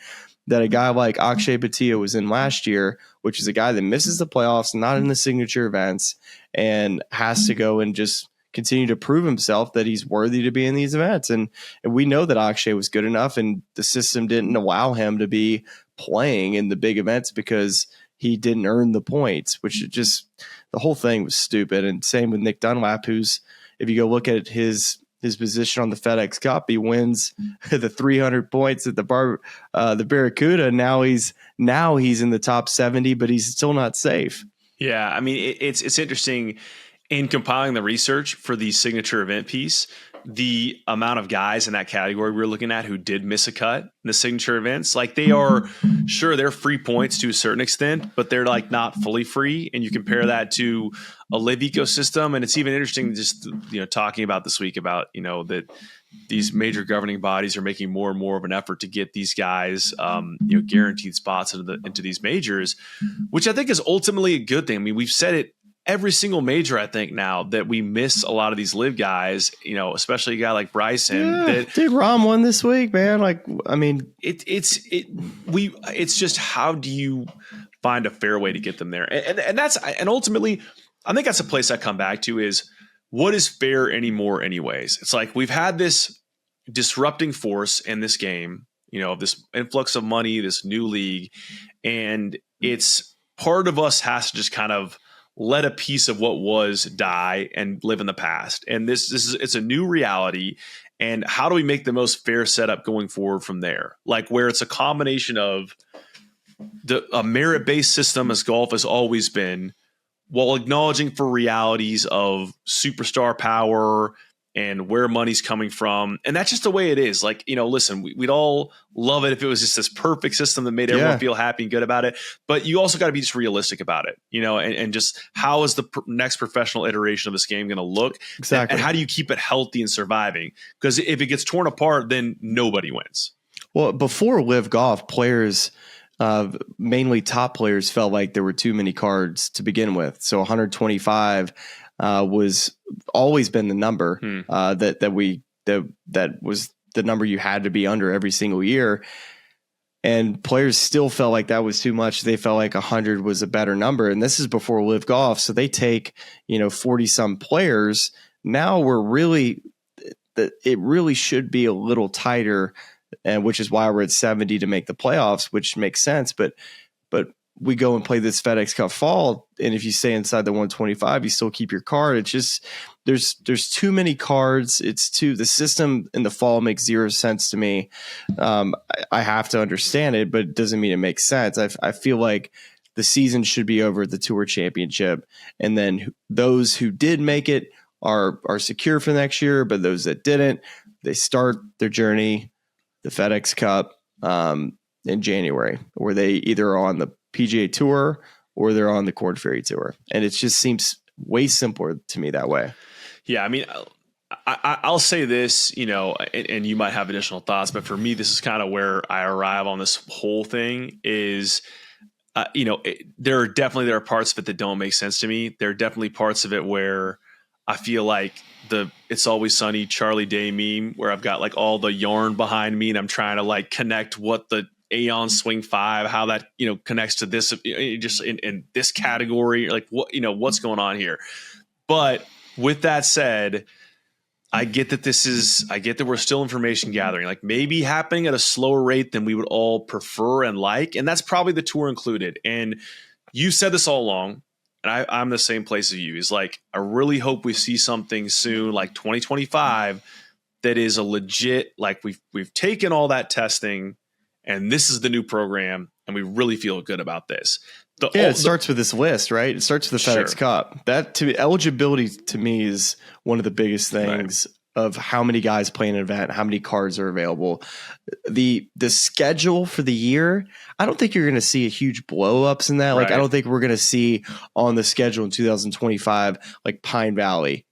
that a guy like Akshay Bhatia was in last year, which is a guy that misses the playoffs, not in the signature events, and has to go and just continue to prove himself that he's worthy to be in these events. And we know that Akshay was good enough, and the system didn't allow him to be playing in the big events because he didn't earn the points, which just the whole thing was stupid. And same with Nick Dunlap, who's, if you go look at his position on the FedEx Cup, he wins the 300 points at the Barracuda. Now he's in the top 70, but he's still not safe. Yeah, I mean, it's interesting in compiling the research for the signature event piece, the amount of guys in that category we were looking at who did miss a cut in the signature events. Like they are, sure, they're free points to a certain extent, but they're like not fully free. And you compare that to a LIV ecosystem. And it's even interesting just, talking about this week about, that these major governing bodies are making more and more of an effort to get these guys, guaranteed spots into these majors, which I think is ultimately a good thing. I mean, we've said it every single major, I think now, that we miss a lot of these LIV guys, especially a guy like Bryson. Dude, Rahm won this week, man. Like, I mean, it's just, how do you find a fair way to get them there? And ultimately, I think that's a place I come back to is, what is fair anymore anyways? It's like, we've had this disrupting force in this game, this influx of money, this new league, and it's part of us has to just kind of let a piece of what was die and live in the past. And it's a new reality. And how do we make the most fair setup going forward from there? Like where it's a combination of a merit-based system as golf has always been, while acknowledging for realities of superstar power and where money's coming from. And that's just the way it is. Like, listen, we'd all love it if it was just this perfect system that made everyone feel happy and good about it. But you also got to be just realistic about it, and just how is the next professional iteration of this game going to look? Exactly. And how do you keep it healthy and surviving? Because if it gets torn apart, then nobody wins. Well, before LIV Golf, players, mainly top players, felt like there were too many cards to begin with. So 125 was always been the number that was the number you had to be under every single year. And players still felt like that was too much. They felt like 100 was a better number. And this is before LIV Golf. So they take, 40 some players. Now it really should be a little tighter, and which is why we're at 70 to make the playoffs, which makes sense. But we go and play this FedEx Cup fall, and if you stay inside the 125, you still keep your card. It's just there's too many cards. The system in the fall makes zero sense to me. I have to understand it, but it doesn't mean it makes sense. I feel like the season should be over at the Tour Championship, and then those who did make it are secure for next year, but those that didn't, they start their journey, the FedEx Cup, in January, where they either are on the PGA Tour or they're on the Korn Ferry Tour. And it just seems way simpler to me that way. Yeah, I mean, I'll say this, and you might have additional thoughts, but for me, this is kind of where I arrive on this whole thing is, there are parts of it that don't make sense to me. There are definitely parts of it where I feel like It's Always Sunny Charlie Day meme where I've got like all the yarn behind me and I'm trying to like connect what the Aeon Swing 5, how that, connects to this, just in this category, like what, what's going on here. But with that said, I get that we're still information gathering, like maybe happening at a slower rate than we would all prefer and like. And that's probably the tour included. And you said this all along, and I'm the same place as you. Is like, I really hope we see something soon, like 2025, that is a legit, like we've taken all that testing and this is the new program and we really feel good about this. It starts with this list, right? It starts with the FedEx Cup. That eligibility to me is one of the biggest things of how many guys play an event, how many cards are available. The schedule for the year, I don't think you're going to see a huge blow ups in that. Like, I don't think we're going to see on the schedule in 2025, like Pine Valley,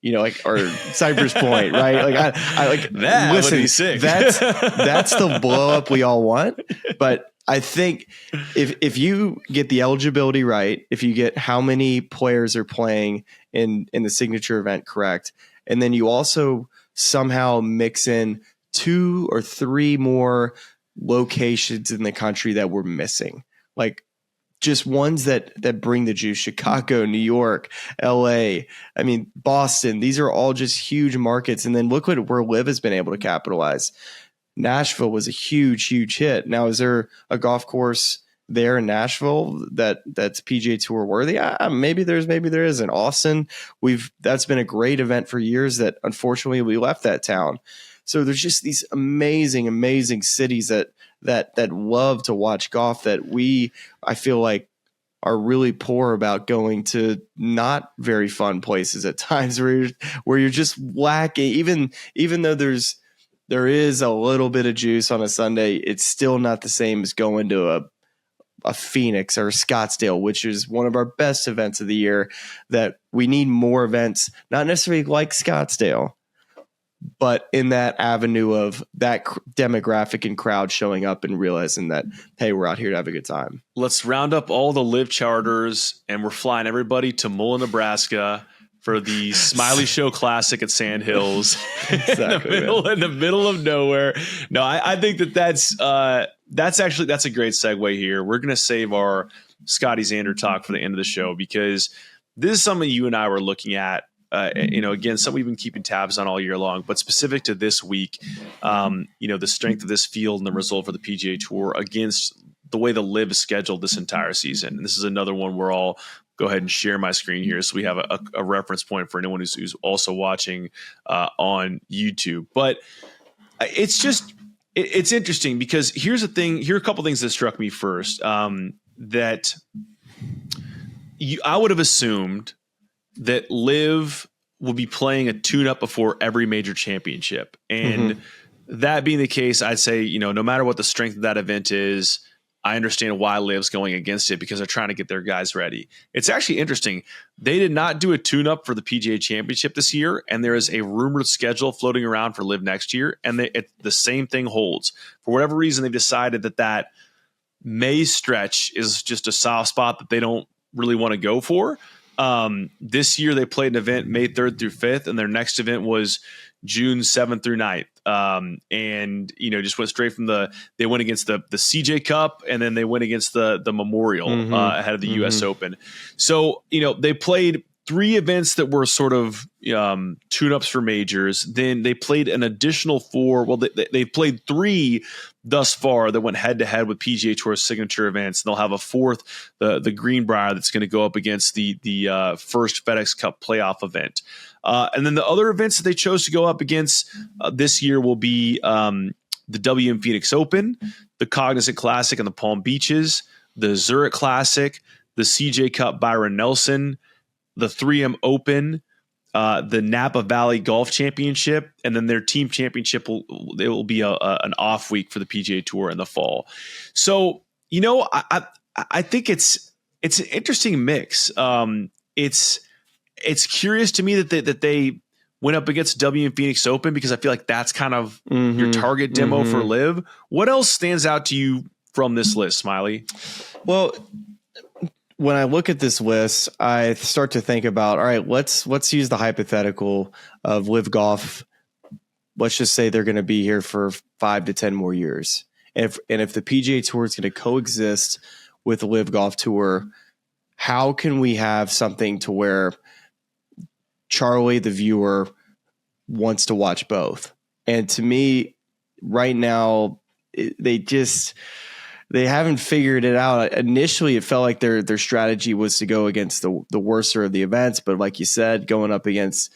or Cypress Point, right? Like I like that. Listen, would be sick. That's the blow up we all want. But I think if you get the eligibility right, if you get how many players are playing in the signature event correct, and then you also somehow mix in 2 or 3 more locations in the country that we're missing, like just ones that bring the juice. Chicago, New York, LA, I mean, Boston, these are all just huge markets. And then look where LIV has been able to capitalize. Nashville was a huge hit. Now, is there a golf course there in Nashville that's PGA Tour worthy? Maybe there isn't. Austin, that's been a great event for years that unfortunately we left that town. So there's just these amazing cities that love to watch golf that I feel like are really poor about going to not very fun places at times where you're just lacking. Even though there is a little bit of juice on a Sunday, it's still not the same as going to a Phoenix or Scottsdale, which is one of our best events of the year. That we need more events, not necessarily like Scottsdale, but in that avenue of that demographic and crowd showing up and realizing that, hey, we're out here to have a good time. Let's round up all the LIV charters and we're flying everybody to Mullen, Nebraska for the Smylie Show Classic at Sand Hills. Exactly, in the middle of nowhere. No, I think that's a great segue here. We're going to save our Scottie Xander talk for the end of the show because this is something you and I were looking at. Again, something we've been keeping tabs on all year long, but specific to this week, the strength of this field and the result for the PGA Tour against the way the LIV is scheduled this entire season. And this is another one where I'll go ahead and share my screen here so we have a reference point for anyone who's also watching on YouTube. But it's interesting because here's the thing. Here are a couple things that struck me first. That I would have assumed that LIV would be playing a tune-up before every major championship. And that being the case, I'd say, no matter what the strength of that event is, I understand why LIV's going against it because they're trying to get their guys ready. It's actually interesting. They did not do a tune-up for the PGA Championship this year, and there is a rumored schedule floating around for LIV next year, and the same thing holds. For whatever reason, they've decided that May stretch is just a soft spot that they don't really want to go for. This year, they played an event May 3rd through 5th, and their next event was June 7th through 9th. And just went straight from they went against the CJ Cup and then they went against the Memorial ahead of the US Open. So, they played 3 events that were sort of tune-ups for majors. Then they played an additional 4. Well, they played 3 thus far that went head-to-head with PGA Tour signature events. And they'll have a 4th, the Greenbrier, that's going to go up against the first FedEx Cup playoff event. And then the other events that they chose to go up against this year will be the WM Phoenix Open, the Cognizant Classic and the Palm Beaches, the Zurich Classic, the CJ Cup Byron Nelson, the 3M Open, the Napa Valley Golf Championship, and then their team championship will be an off week for the PGA Tour in the fall. So, I think it's an interesting mix. It's curious to me that they went up against WM Phoenix Open because I feel like that's kind of your target demo for LIV. What else stands out to you from this list, Smylie? Well, when I look at this list, I start to think about, all right, let's use the hypothetical of LIV Golf. Let's just say they're going to be here for 5 to 10 more years. And if the PGA Tour is going to coexist with the LIV Golf Tour, how can we have something to where Charlie, the viewer, wants to watch both. And to me, right now, they haven't figured it out. Initially, it felt like their strategy was to go against the worser of the events, but like you said, going up against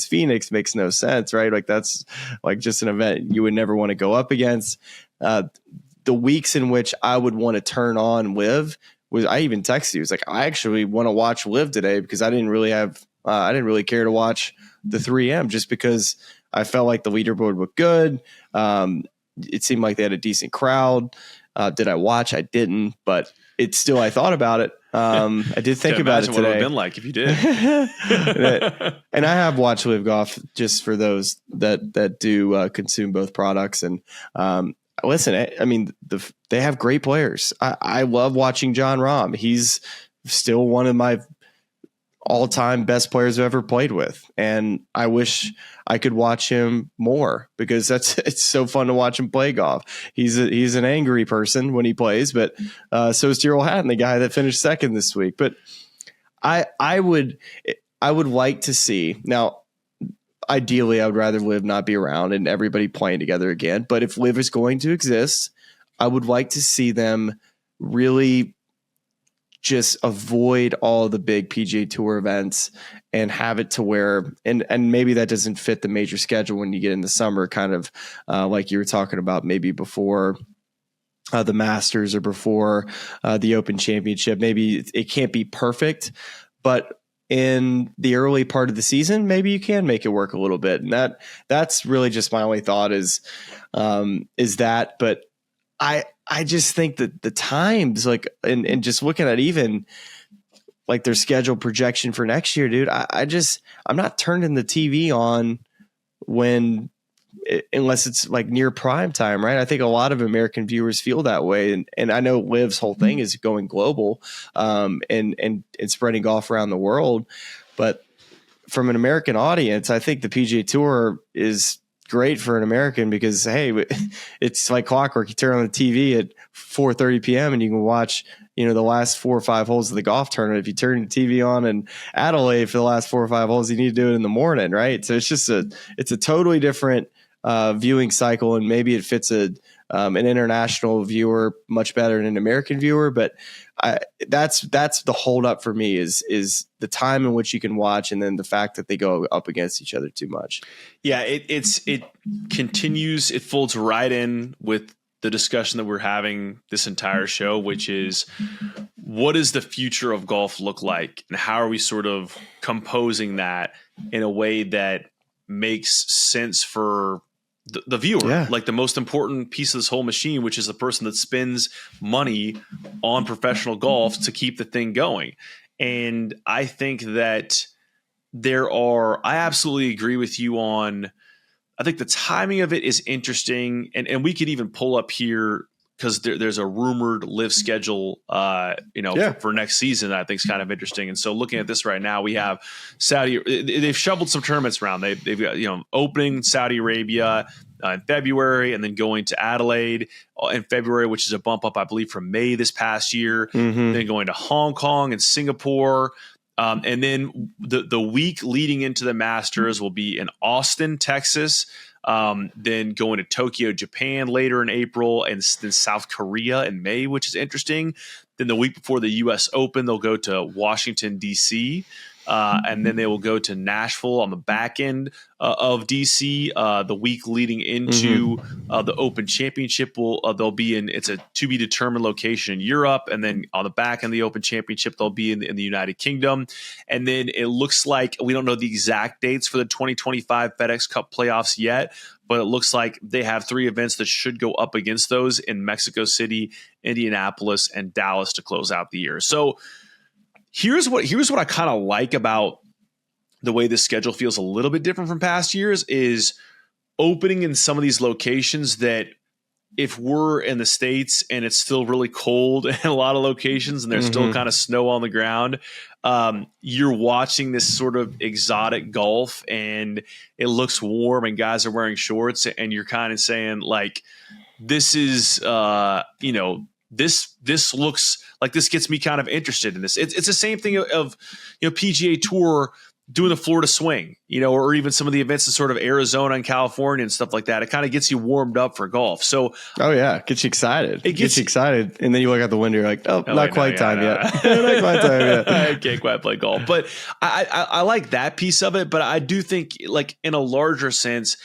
Phoenix makes no sense, right? Like that's like just an event you would never want to go up against. The weeks in which I would want to turn on LIV was, I even texted you. It was like, I actually want to watch LIV today because I didn't really care to watch the 3M just because I felt like the leaderboard looked good. It seemed like they had a decent crowd. Did I watch? I didn't, but it's still, I thought about it. I did think about it today. What it would have been like if you did. And I have watched LIV Golf just for those that do consume both products. And listen, I mean, they have great players. I love watching Jon Rahm. He's still one of my all-time best players I've ever played with. And I wish I could watch him more because it's so fun to watch him play golf. He's an angry person when he plays, but so is Tyrrell Hatton, the guy that finished second this week. But I would like to see, now ideally I would rather LIV not be around and everybody playing together again. But if LIV is going to exist, I would like to see them really just avoid all the big PGA Tour events and have it to where, and maybe that doesn't fit the major schedule when you get in the summer, kind of like you were talking about, maybe before the Masters or before the Open Championship. Maybe it can't be perfect, but in the early part of the season, maybe you can make it work a little bit. And that's really just my only thought is that, but I just think that the times, like, and just looking at even like their schedule projection for next year, dude, I'm not turning the TV on unless it's like near prime time, right? I think a lot of American viewers feel that way. And I know LIV's whole thing is going global and spreading golf around the world. But from an American audience, I think the PGA Tour is great for an American because, hey, it's like clockwork. You turn on the TV at 4:30 p.m. and you can watch, the last 4 or 5 holes of the golf tournament. If you turn the TV on in Adelaide for the last 4 or 5 holes, you need to do it in the morning, right? So it's just it's a totally different viewing cycle, and maybe it fits an international viewer much better than an American viewer. But that's the holdup for me is the time in which you can watch, and then the fact that they go up against each other too much. Yeah, it continues. It folds right in with the discussion that we're having this entire show, which is what does the future of golf look like, and how are we sort of composing that in a way that makes sense for the viewer, yeah. Like the most important piece of this whole machine, which is the person that spends money on professional golf to keep the thing going. And I think that I absolutely agree with you on, I think the timing of it is interesting. And we could even pull up here because there's a rumored LIV schedule, for next season that I think is kind of interesting. And so looking at this right now, we have Saudi. They've shoveled some tournaments around. They've got opening Saudi Arabia in February, and then going to Adelaide in February, which is a bump up, I believe, from May this past year. Mm-hmm. Then going to Hong Kong and Singapore. And then the week leading into the Masters will be in Austin, Texas. Then going to Tokyo, Japan later in April, and then South Korea in May, which is interesting. Then the week before the U.S. Open, they'll go to Washington, D.C., and then they will go to Nashville on the back end of D.C. The week leading into the Open Championship they'll be in. It's a to be determined location in Europe, and then on the back end of the Open Championship they'll be in the United Kingdom. And then it looks like we don't know the exact dates for the 2025 FedEx Cup playoffs yet, but it looks like they have 3 events that should go up against those in Mexico City, Indianapolis, and Dallas to close out the year. So here's what I kind of like about the way this schedule feels a little bit different from past years is opening in some of these locations that if we're in the States and it's still really cold in a lot of locations and there's still kind of snow on the ground, you're watching this sort of exotic golf and it looks warm and guys are wearing shorts and you're kind of saying like, this is, this looks like this gets me kind of interested in this. It's the same thing of PGA Tour doing the Florida swing, or even some of the events in sort of Arizona and California and stuff like that. It kind of gets you warmed up for golf. So, oh yeah, gets you excited. It gets you excited, and then you look out the window, you're like, not quite time yet. Not quite time yet. I can't quite play golf, but I like that piece of it. But I do think, like, in a larger sense,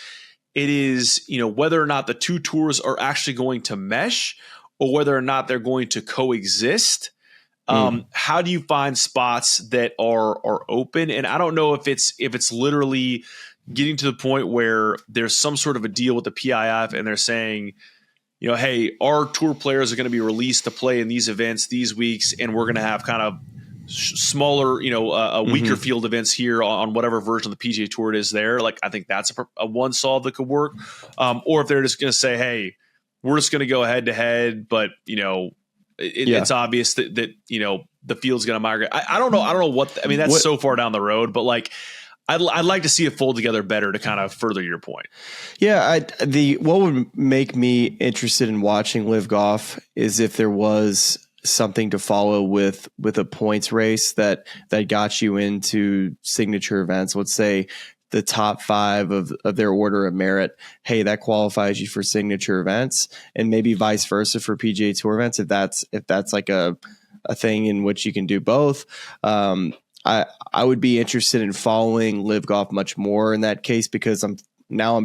it is, whether or not the two tours are actually going to mesh, or whether or not they're going to coexist. How do you find spots that are open? And I don't know if it's literally getting to the point where there's some sort of a deal with the PIF and they're saying, hey, our tour players are going to be released to play in these events these weeks, and we're going to have kind of smaller, weaker field events here on whatever version of the PGA Tour it is there. Like, I think that's a one solve that could work. Or if they're just going to say, hey, we're just going to go head to head, but it's obvious that the field's going to migrate. I don't know. I don't know what. That's so far down the road, but like, I'd like to see it fold together better to kind of further your point. Yeah, what would make me interested in watching LIV Golf is if there was something to follow with a points race that got you into signature events. Let's say the top 5 of their order of merit, hey, that qualifies you for signature events, and maybe vice versa for PGA Tour events. If that's like a thing in which you can do both, I would be interested in following LIV Golf much more in that case, because I'm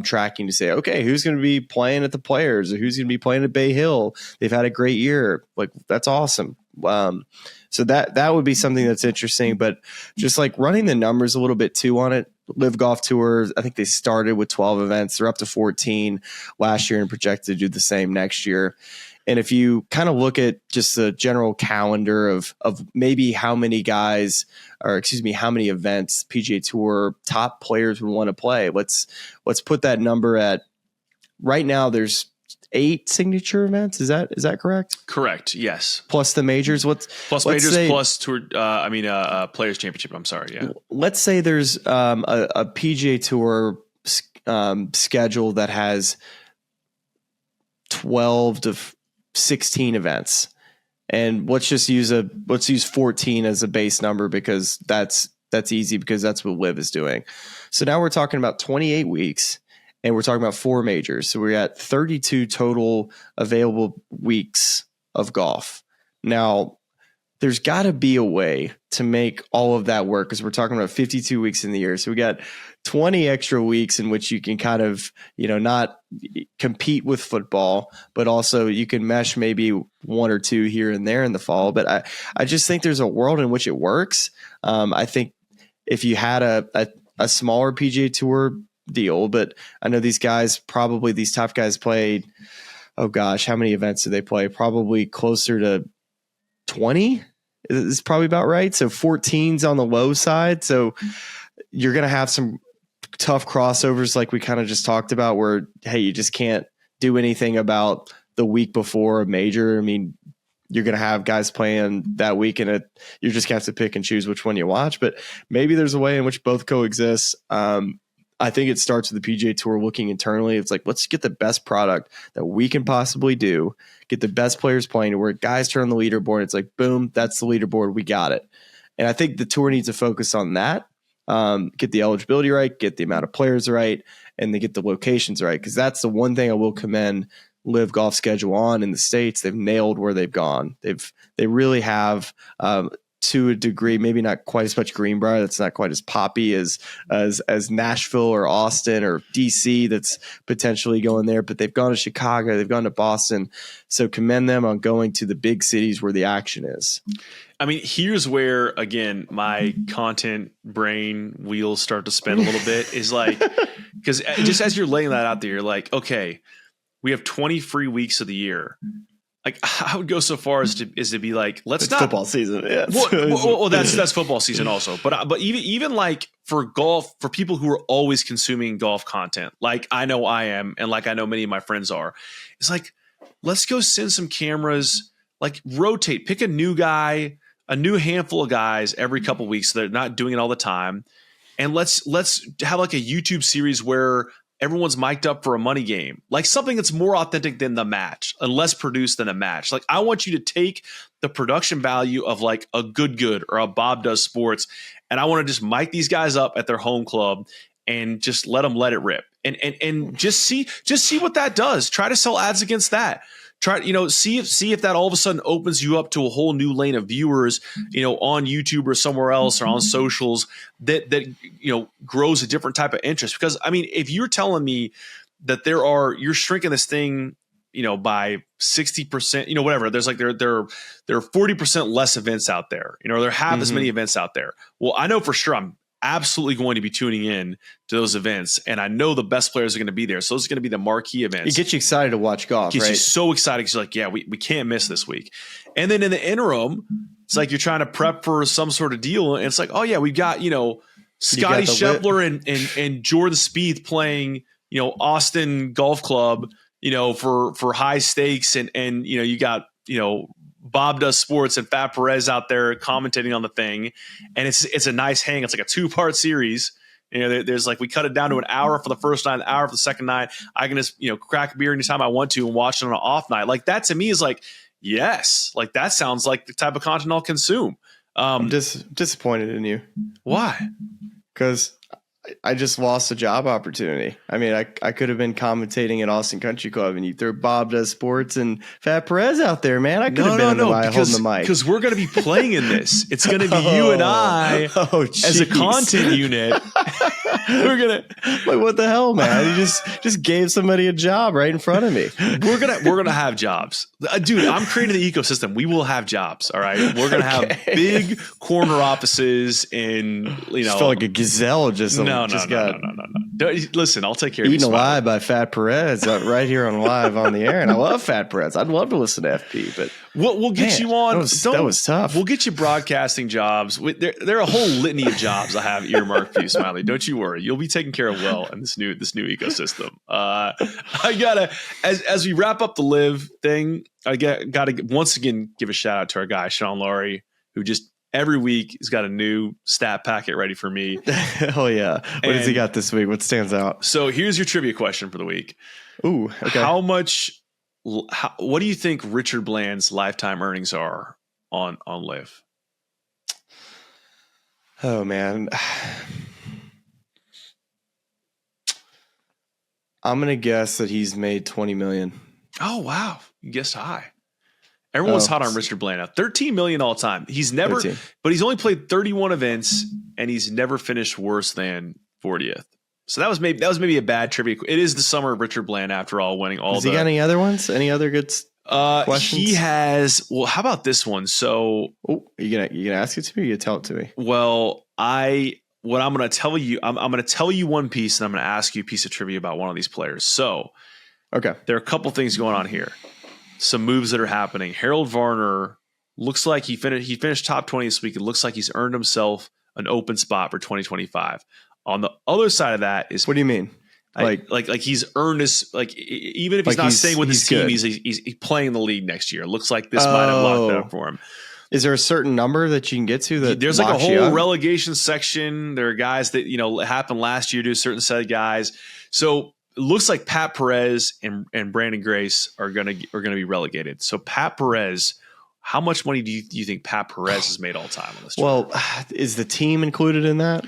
tracking to say, okay, who's going to be playing at the Players, or who's going to be playing at Bay Hill? They've had a great year. Like, that's awesome. So that would be something that's interesting, but just like running the numbers a little bit too on it. LIV Golf Tour, I think they started with 12 events. They're up to 14 last year and projected to do the same next year. And if you kind of look at just the general calendar of maybe how many events PGA Tour top players would want to play, let's put that number at, right now there's 8 signature events. Is that correct? Correct. Yes. Plus the majors. Plus tour. Players Championship. I'm sorry. Yeah. Let's say there's a PGA Tour schedule that has 12 to 16 events, and let's use 14 as a base number, because that's easy, because that's what LIV is doing. So now we're talking about 28 weeks. And we're talking about 4 majors. So we're at 32 total available weeks of golf. Now, there's got to be a way to make all of that work, because we're talking about 52 weeks in the year. So we got 20 extra weeks in which you can kind of, not compete with football, but also you can mesh maybe 1 or 2 here and there in the fall. But I just think there's a world in which it works. I think if you had a smaller PGA Tour deal, but I know these top guys played, oh gosh, how many events did they play? Probably closer to 20 is probably about right. So 14's on the low side. So you're going to have some tough crossovers like we kind of just talked about, where, hey, you just can't do anything about the week before a major. I mean, you're going to have guys playing that week, and you're just going to have to pick and choose which one you watch. But maybe there's a way in which both coexist. I think it starts with the PGA Tour looking internally. It's like, let's get the best product that we can possibly do, get the best players playing, where guys turn on the leaderboard. It's like, boom, that's the leaderboard. We got it. And I think the tour needs to focus on that, get the eligibility right, get the amount of players right, and then get the locations right. Because that's the one thing I will commend LIV Golf schedule on in the States. They've nailed where they've gone. They really have, to a degree, maybe not quite as much Greenbrier. That's not quite as poppy as Nashville or Austin or DC. That's potentially going there, but they've gone to Chicago, they've gone to Boston. So commend them on going to the big cities where the action is. I mean, here's where, again, my content brain wheels start to spin a little bit, is like, because just as you're laying that out there, you're like, okay, we have 20 free weeks of the year. Like, I would go so far as to be like, it's not football season. Yeah. Well, that's football season also. But even like for golf, for people who are always consuming golf content, like I know I am, and like I know many of my friends are, it's like, let's go send some cameras, like rotate, pick a new guy, a new handful of guys every couple of weeks. So they're not doing it all the time. And let's have like a YouTube series where everyone's mic'd up for a money game, like something that's more authentic than the match and less produced than a match. Like I want you to take the production value of like a Good or a Bob Does Sports, and I want to just mic these guys up at their home club and just let it rip and just see what that does. Try to sell ads against that. Try, see if that all of a sudden opens you up to a whole new lane of viewers, on YouTube or somewhere else or on socials that grows a different type of interest. Because I mean, if you're telling me that you're shrinking this thing, by 60%, whatever, there's like there are 40% less events out there, there are half as many events out there. Well, I know for sure I'm absolutely going to be tuning in to those events, and I know the best players are going to be there. So those are going to be the marquee events. It gets you excited to watch golf, gets right? you so excited because you're like, yeah, we can't miss this week. And then in the interim, it's like you're trying to prep for some sort of deal, and it's like, oh yeah, we've got Scottie Scheffler and Jordan Spieth playing Austin Golf Club for high stakes, and you got Bob Does Sports and Fat Perez out there commentating on the thing. And it's a nice hang. It's like a 2-part series. There's like, we cut it down to an hour for the first night, an hour for the second night. I can just, crack a beer anytime I want to and watch it on an off night. Like that to me is like, yes, like that sounds like the type of content I'll consume. I'm disappointed in you. Why? Because I just lost a job opportunity. I mean, I could have been commentating at Austin Country Club, and you threw Bob Does Sports and Fat Perez out there, man. I could have been holding the mic. Because we're going to be playing in this. It's going to be you and I as a content unit. We're gonna like, what the hell, man? You just gave somebody a job right in front of me. We're gonna have jobs, dude. I'm creating the ecosystem. We will have jobs. All right, we're gonna have big corner offices in Just felt like a gazelle. No. Listen, I'll take care of you. Eaten alive by Fat Perez right here on live on the air, and I love Fat Perez. I'd love to listen to FP, but we'll get you on. That was tough. We'll get you broadcasting jobs. There are a whole litany of jobs I have earmarked for you, Smylie. Don't you worry. You'll be taken care of well in this new ecosystem. I gotta, as we wrap up the LIV thing, I gotta once again give a shout out to our guy Sean Laurie, who just every week he's got a new stat packet ready for me. Oh yeah, what has he got this week? What stands out? So here's your trivia question for the week. Ooh, okay. What do you think Richard Bland's lifetime earnings are on LIV? Oh man. I'm going to guess that he's made $20 million. Oh, wow. You guessed high. Everyone's hot on Richard Bland now. $13 million all time. He's never, 13. But he's only played 31 events and he's never finished worse than 40th. So that was maybe a bad trivia. It is the summer of Richard Bland after all, winning all. Has he got any other ones? Any other good questions? He has. Well, how about this one? So, you gonna ask it to me? Or you gonna tell it to me? Well, what I'm going to tell you, I'm going to tell you one piece, and I'm going to ask you a piece of trivia about one of these players. So, okay, there are a couple things going on here. Some moves that are happening. Harold Varner looks like he finished top 20 this week. It looks like he's earned himself an open spot for 2025. On the other side of that is, what do you mean? Like he's earned his, like, even if he's not staying with his team, he's playing the league next year. It looks like this might have locked it up for him. Is there a certain number that you can get to that there's like a whole relegation section? There are guys that, happened last year to a certain set of guys. So it looks like Pat Perez and Brandon Grace are gonna be relegated. So Pat Perez, how much money do you think Pat Perez has made all time on this tournament? Well, is the team included in that?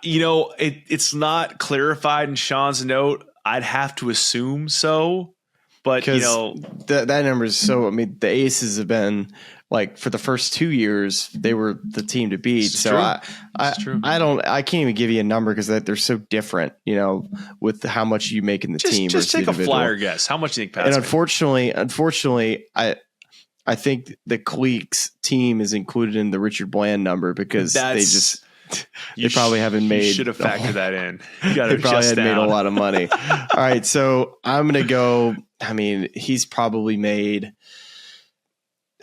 It's not clarified in Sean's note. I'd have to assume so, but that number is so. I mean, the Aces have been, like, for the first 2 years, they were the team to beat. I can't even give you a number because they're so different, with how much you make in the team. Just take a flyer guess. How much do you think Pat's And unfortunately, I think the Cleeks team is included in the Richard Bland number because they probably haven't made. You should have factored that in. They probably had made a lot of money. All right, so I'm going to go. I mean, he's probably made.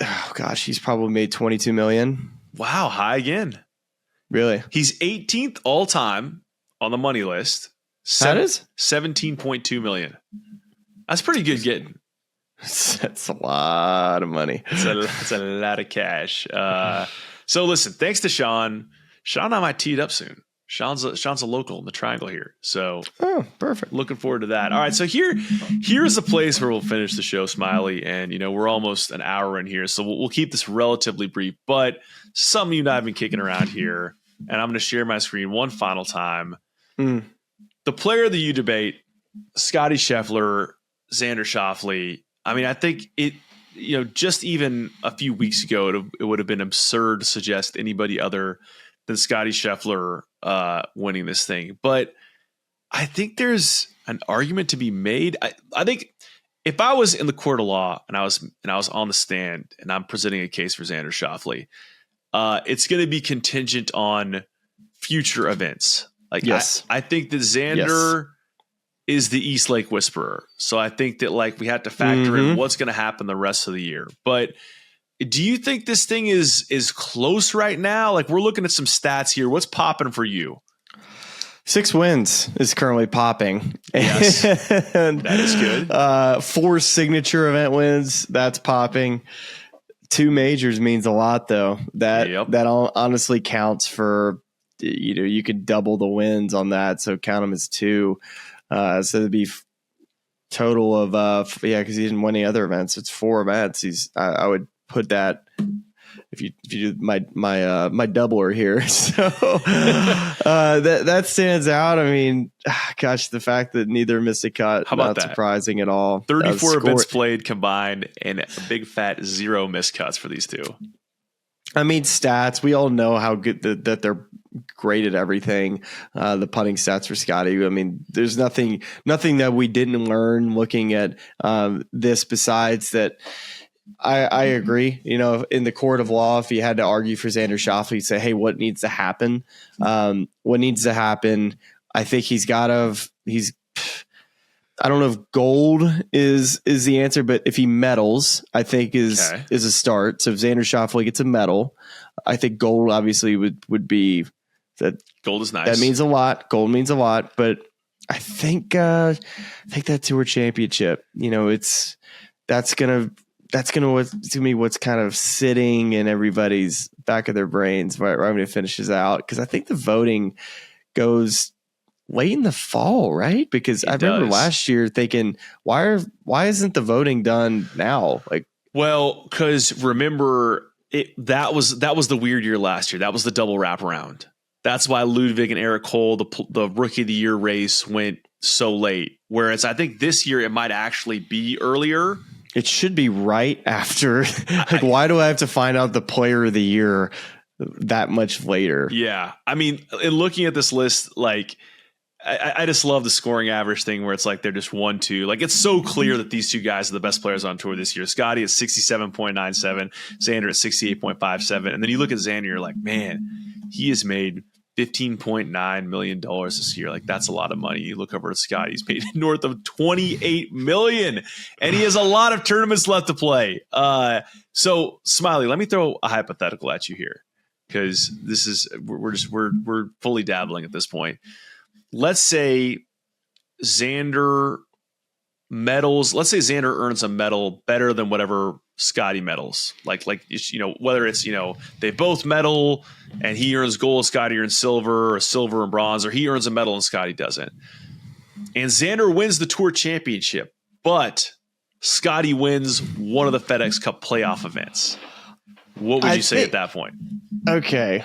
Oh gosh, he's probably made $22 million. Wow, high again. Really? He's 18th all time on the money list. That is $17.2 million. That's pretty good getting. That's a lot of money. It's a lot of cash. So listen, thanks to Sean. Sean and I might tee it up soon. Sean's a local in the triangle here. So perfect. Looking forward to that. All right. So here's the place where we'll finish the show, Smylie. And, we're almost an hour in here. So we'll keep this relatively brief, but some of you and I have been kicking around here, and I'm going to share my screen one final time. The player of the year debate, Scottie Scheffler, Xander Schauffele. I mean, I think it, just even a few weeks ago, it would have been absurd to suggest anybody other than Scottie Scheffler winning this thing. But I think there's an argument to be made. I think if I was in the court of law and I was on the stand and I'm presenting a case for Xander Schauffele, it's going to be contingent on future events. Like, yes, I think that Xander is the East Lake Whisperer. So I think that we have to factor in what's going to happen the rest of the year. But do you think this thing is close right now? Like, we're looking at some stats here. What's popping for you? 6 wins is currently popping. Yes, that is good. 4 signature event wins, that's popping. 2 majors means a lot, though. That honestly counts for, you could double the wins on that. So count them as 2. So it'd be total of because he didn't win any other events. It's 4 events. I would put that if you do my doubler here. So that stands out. I mean, gosh, the fact that neither missed a cut, how about not that? Surprising at all. 34 events played combined and a big fat 0 missed cuts for these 2. I mean, stats, we all know how good that they're great at everything. The putting stats for Scottie. I mean, there's nothing that we didn't learn looking at this besides that. I agree. In the court of law, if you had to argue for Xander Schauffele, you'd say, hey, what needs to happen? What needs to happen? I think I don't know if gold is the answer, but if he medals, I think is a start. So if Xander Schauffele gets a medal, I think gold obviously would be that. Gold is nice. That means a lot. Gold means a lot, but I think that Tour Championship, that's gonna to me what's kind of sitting in everybody's back of their brains right when it finishes out, because I think the voting goes late in the fall, right? Because I remember last year thinking, why isn't the voting done now? Well, because remember that was the weird year last year. That was the double wraparound. That's why Ludwig and Eric Cole, the rookie of the year race, went so late. Whereas I think this year it might actually be earlier. It should be right after. Why do I have to find out the player of the year that much later? Yeah. I mean, in looking at this list, I just love the scoring average thing where it's they're just 1-2. It's so clear that these 2 guys are the best players on tour this year. Scottie at 67.97, Xander at 68.57. And then you look at Xander, you're like, man, he has made $15.9 million this year. That's a lot of money. You look over at Scott, he's made north of $28 million, and he has a lot of tournaments left to play. So Smylie, let me throw a hypothetical at you here, because this is, we're fully dabbling at this point. Let's say Xander medals. Let's say Xander earns a medal better than whatever Scottie medals. Whether it's, they both medal and he earns gold, Scottie earns silver, or silver and bronze, or he earns a medal and Scottie doesn't. And Xander wins the Tour Championship, but Scottie wins one of the FedEx Cup playoff events. What would you say at that point? Okay,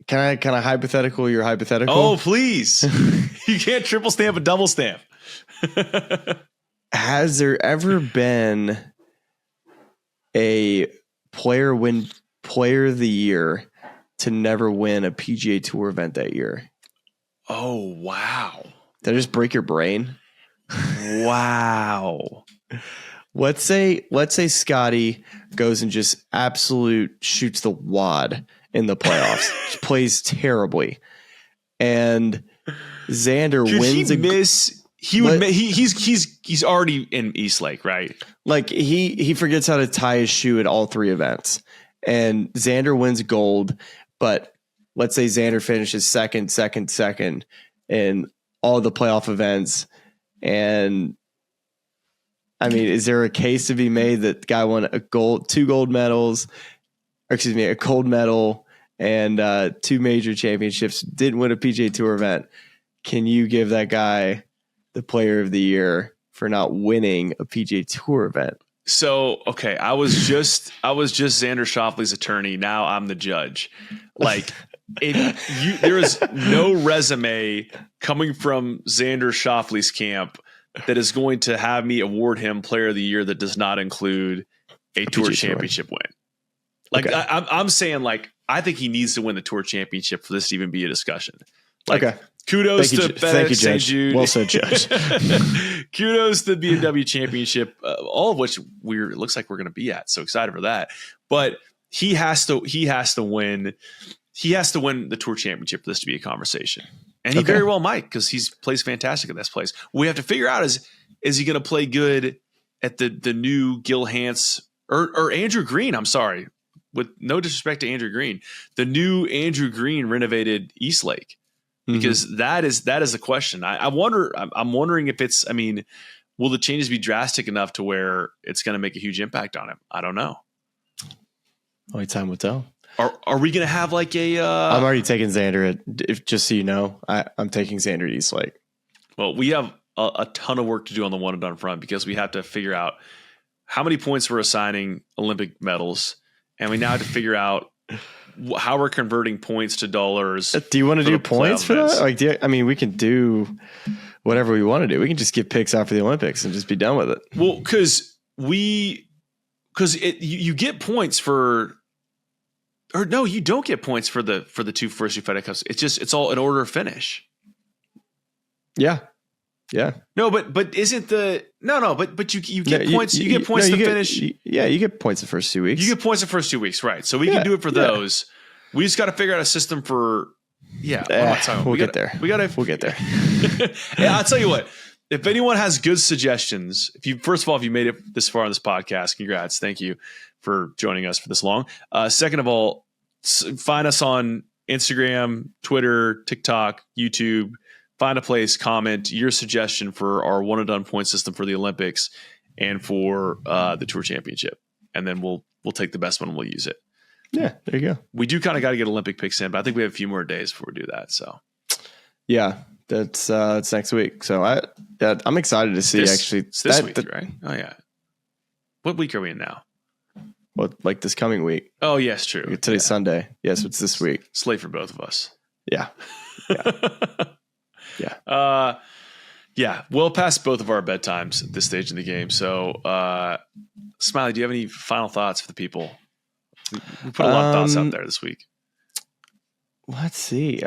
can I hypothetical your hypothetical? Oh, please. You can't triple stamp a double stamp. Has there ever been a player of the year to never win a PGA Tour event that year? Oh, wow. Did I just break your brain? Wow. Let's say Scottie goes and just absolute shoots the wad in the playoffs, plays terribly, and Xander wins. He's already in East Lake, right? He forgets how to tie his shoe at all 3 events, and Xander wins gold. But let's say Xander finishes second in all the playoff events, and I mean, is there a case to be made that the guy won 2 gold medals? A gold medal and 2 major championships, didn't win a PGA Tour event. Can you give that guy the player of the year for not winning a PGA Tour event? So, okay, I was just Xander Schauffele's attorney. Now I'm the judge. Like, there is no resume coming from Xander Schauffele's camp that is going to have me award him player of the year that does not include a Tour championship win. Like, okay. I'm saying, like, I think he needs to win the Tour championship for this to even be a discussion. Like, okay. Kudos to FedEx St. Jude. Well said, Judge. Kudos to the BMW Championship, all of which it looks like we're going to be at. So excited for that. But he has to win. He has to win the Tour Championship for this to be a conversation, and he very well might, because he plays fantastic at this place. What we have to figure out is he going to play good at the new Gil Hanse or Andrew Green? I'm sorry, with no disrespect to Andrew Green, the new Andrew Green renovated East Lake. Because that is the question. I'm wondering if it's, I mean, will the changes be drastic enough to where it's going to make a huge impact on him? I don't know. Only time will tell. Are we going to have like a? I'm already taking Xander just so you know, I'm taking Xander at East Lake. Well, we have a ton of work to do on the one and done front, because we have to figure out how many points we're assigning Olympic medals, and we now have to figure out how we're converting points to dollars. Do you want to do points for that? Like, we can do whatever we want to do. We can just get picks out for the Olympics and just be done with it. Well, because you get points for, or no, you don't get points for the two first FedEx Cups. It's all an order of finish. Yeah. Yeah. No, but isn't the but you get points. You get points to finish. You get points the first 2 weeks. You get points the first 2 weeks, right? So we can do it for those. We just got to figure out a system for. Yeah, we'll get there. We'll get there. Yeah, I'll tell you what. If anyone has good suggestions, if you made it this far on this podcast, congrats. Thank you for joining us for this long. Second of all, find us on Instagram, Twitter, TikTok, YouTube. Find a place, comment your suggestion for our one and done point system for the Olympics and for the Tour Championship, and then we'll take the best one and we'll use it. Yeah, there you go. We do kind of got to get Olympic picks in, but I think we have a few more days before we do that. So, yeah, that's next week. So I'm excited to see this week, right? Oh yeah. What week are we in now? Well, like this coming week. Oh yes, true. Today's Sunday. Yes, it's this week. Slate for both of us. Yeah. Yeah. Well past both of our bedtimes at this stage in the game. So, Smylie, do you have any final thoughts for the people? We put a lot of thoughts out there this week. Let's see.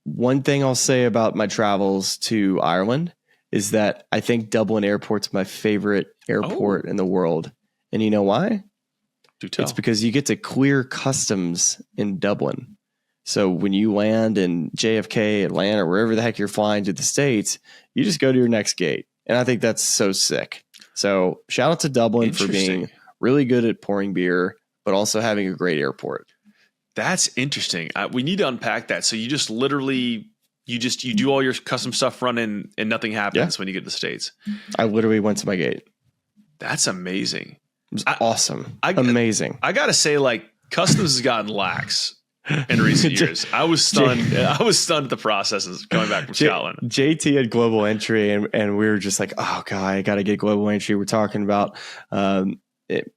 One thing I'll say about my travels to Ireland is that I think Dublin Airport's my favorite airport in the world. And you know why? Do tell. It's because you get to clear customs in Dublin. So when you land in JFK, Atlanta, or wherever the heck you're flying to the States, you just go to your next gate. And I think that's so sick. So shout out to Dublin for being really good at pouring beer, but also having a great airport. That's interesting. We need to unpack that. So you just literally, you do all your custom stuff running and nothing happens when you get to the States. I literally went to my gate. That's amazing. It was awesome. Amazing. I got to say, like, customs has gotten lax in recent years. I was stunned. I was stunned at the processes coming back from Scotland. JT had global entry, and we were just like, "Oh God, I got to get global entry." We're talking about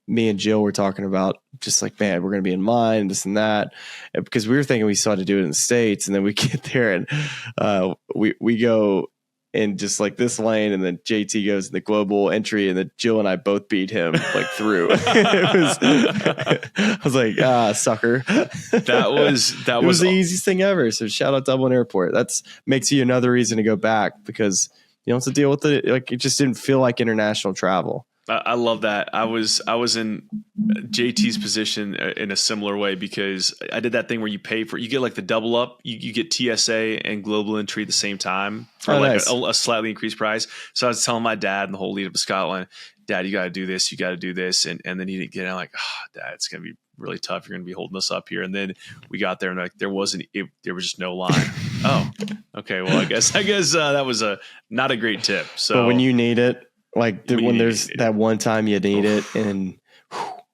me and Jill were talking about just like, man, we're going to be in line, this and that, because we were thinking we still had to do it in the States, and then we get there and we go in just like this lane, and then JT goes in the global entry, and then Jill and I both beat him like through. I was like, sucker. That was the easiest thing ever. So shout out Dublin Airport. That's makes you another reason to go back, because you don't have to deal with it. Like, it just didn't feel like international travel. I love that. I was in JT's position in a similar way, because I did that thing where you get like the double up. You get TSA and global entry at the same time for a slightly increased price. So I was telling my dad in the whole lead up to Scotland, Dad, you got to do this. You got to do this. And then he didn't get it. I'm like, Dad, it's going to be really tough. You're going to be holding us up here. And then we got there and like, there was just no line. Oh, okay. Well, I guess that was not a great tip. So but when you need it, like when there's that one time you need it, and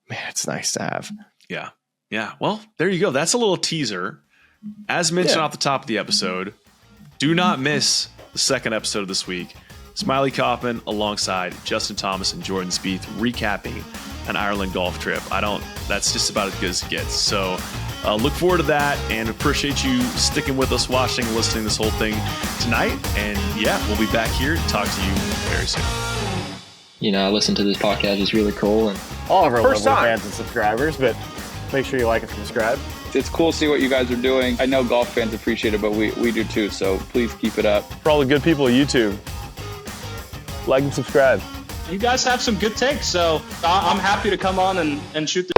man, it's nice to have. Yeah. Yeah. Well, there you go. That's a little teaser. As mentioned off the top of the episode, do not miss the second episode of this week. Smylie Kaufman alongside Justin Thomas and Jordan Spieth recapping an Ireland golf trip. That's just about as good as it gets. So look forward to that and appreciate you sticking with us, watching, listening to this whole thing tonight. And yeah, we'll be back here to talk to you very soon. I listen to this podcast. It's really cool. And all of our lovely fans and subscribers, but make sure you like and subscribe. It's cool to see what you guys are doing. I know golf fans appreciate it, but we do too. So please keep it up. For all the good people of YouTube, like and subscribe. You guys have some good takes, so I'm happy to come on and shoot the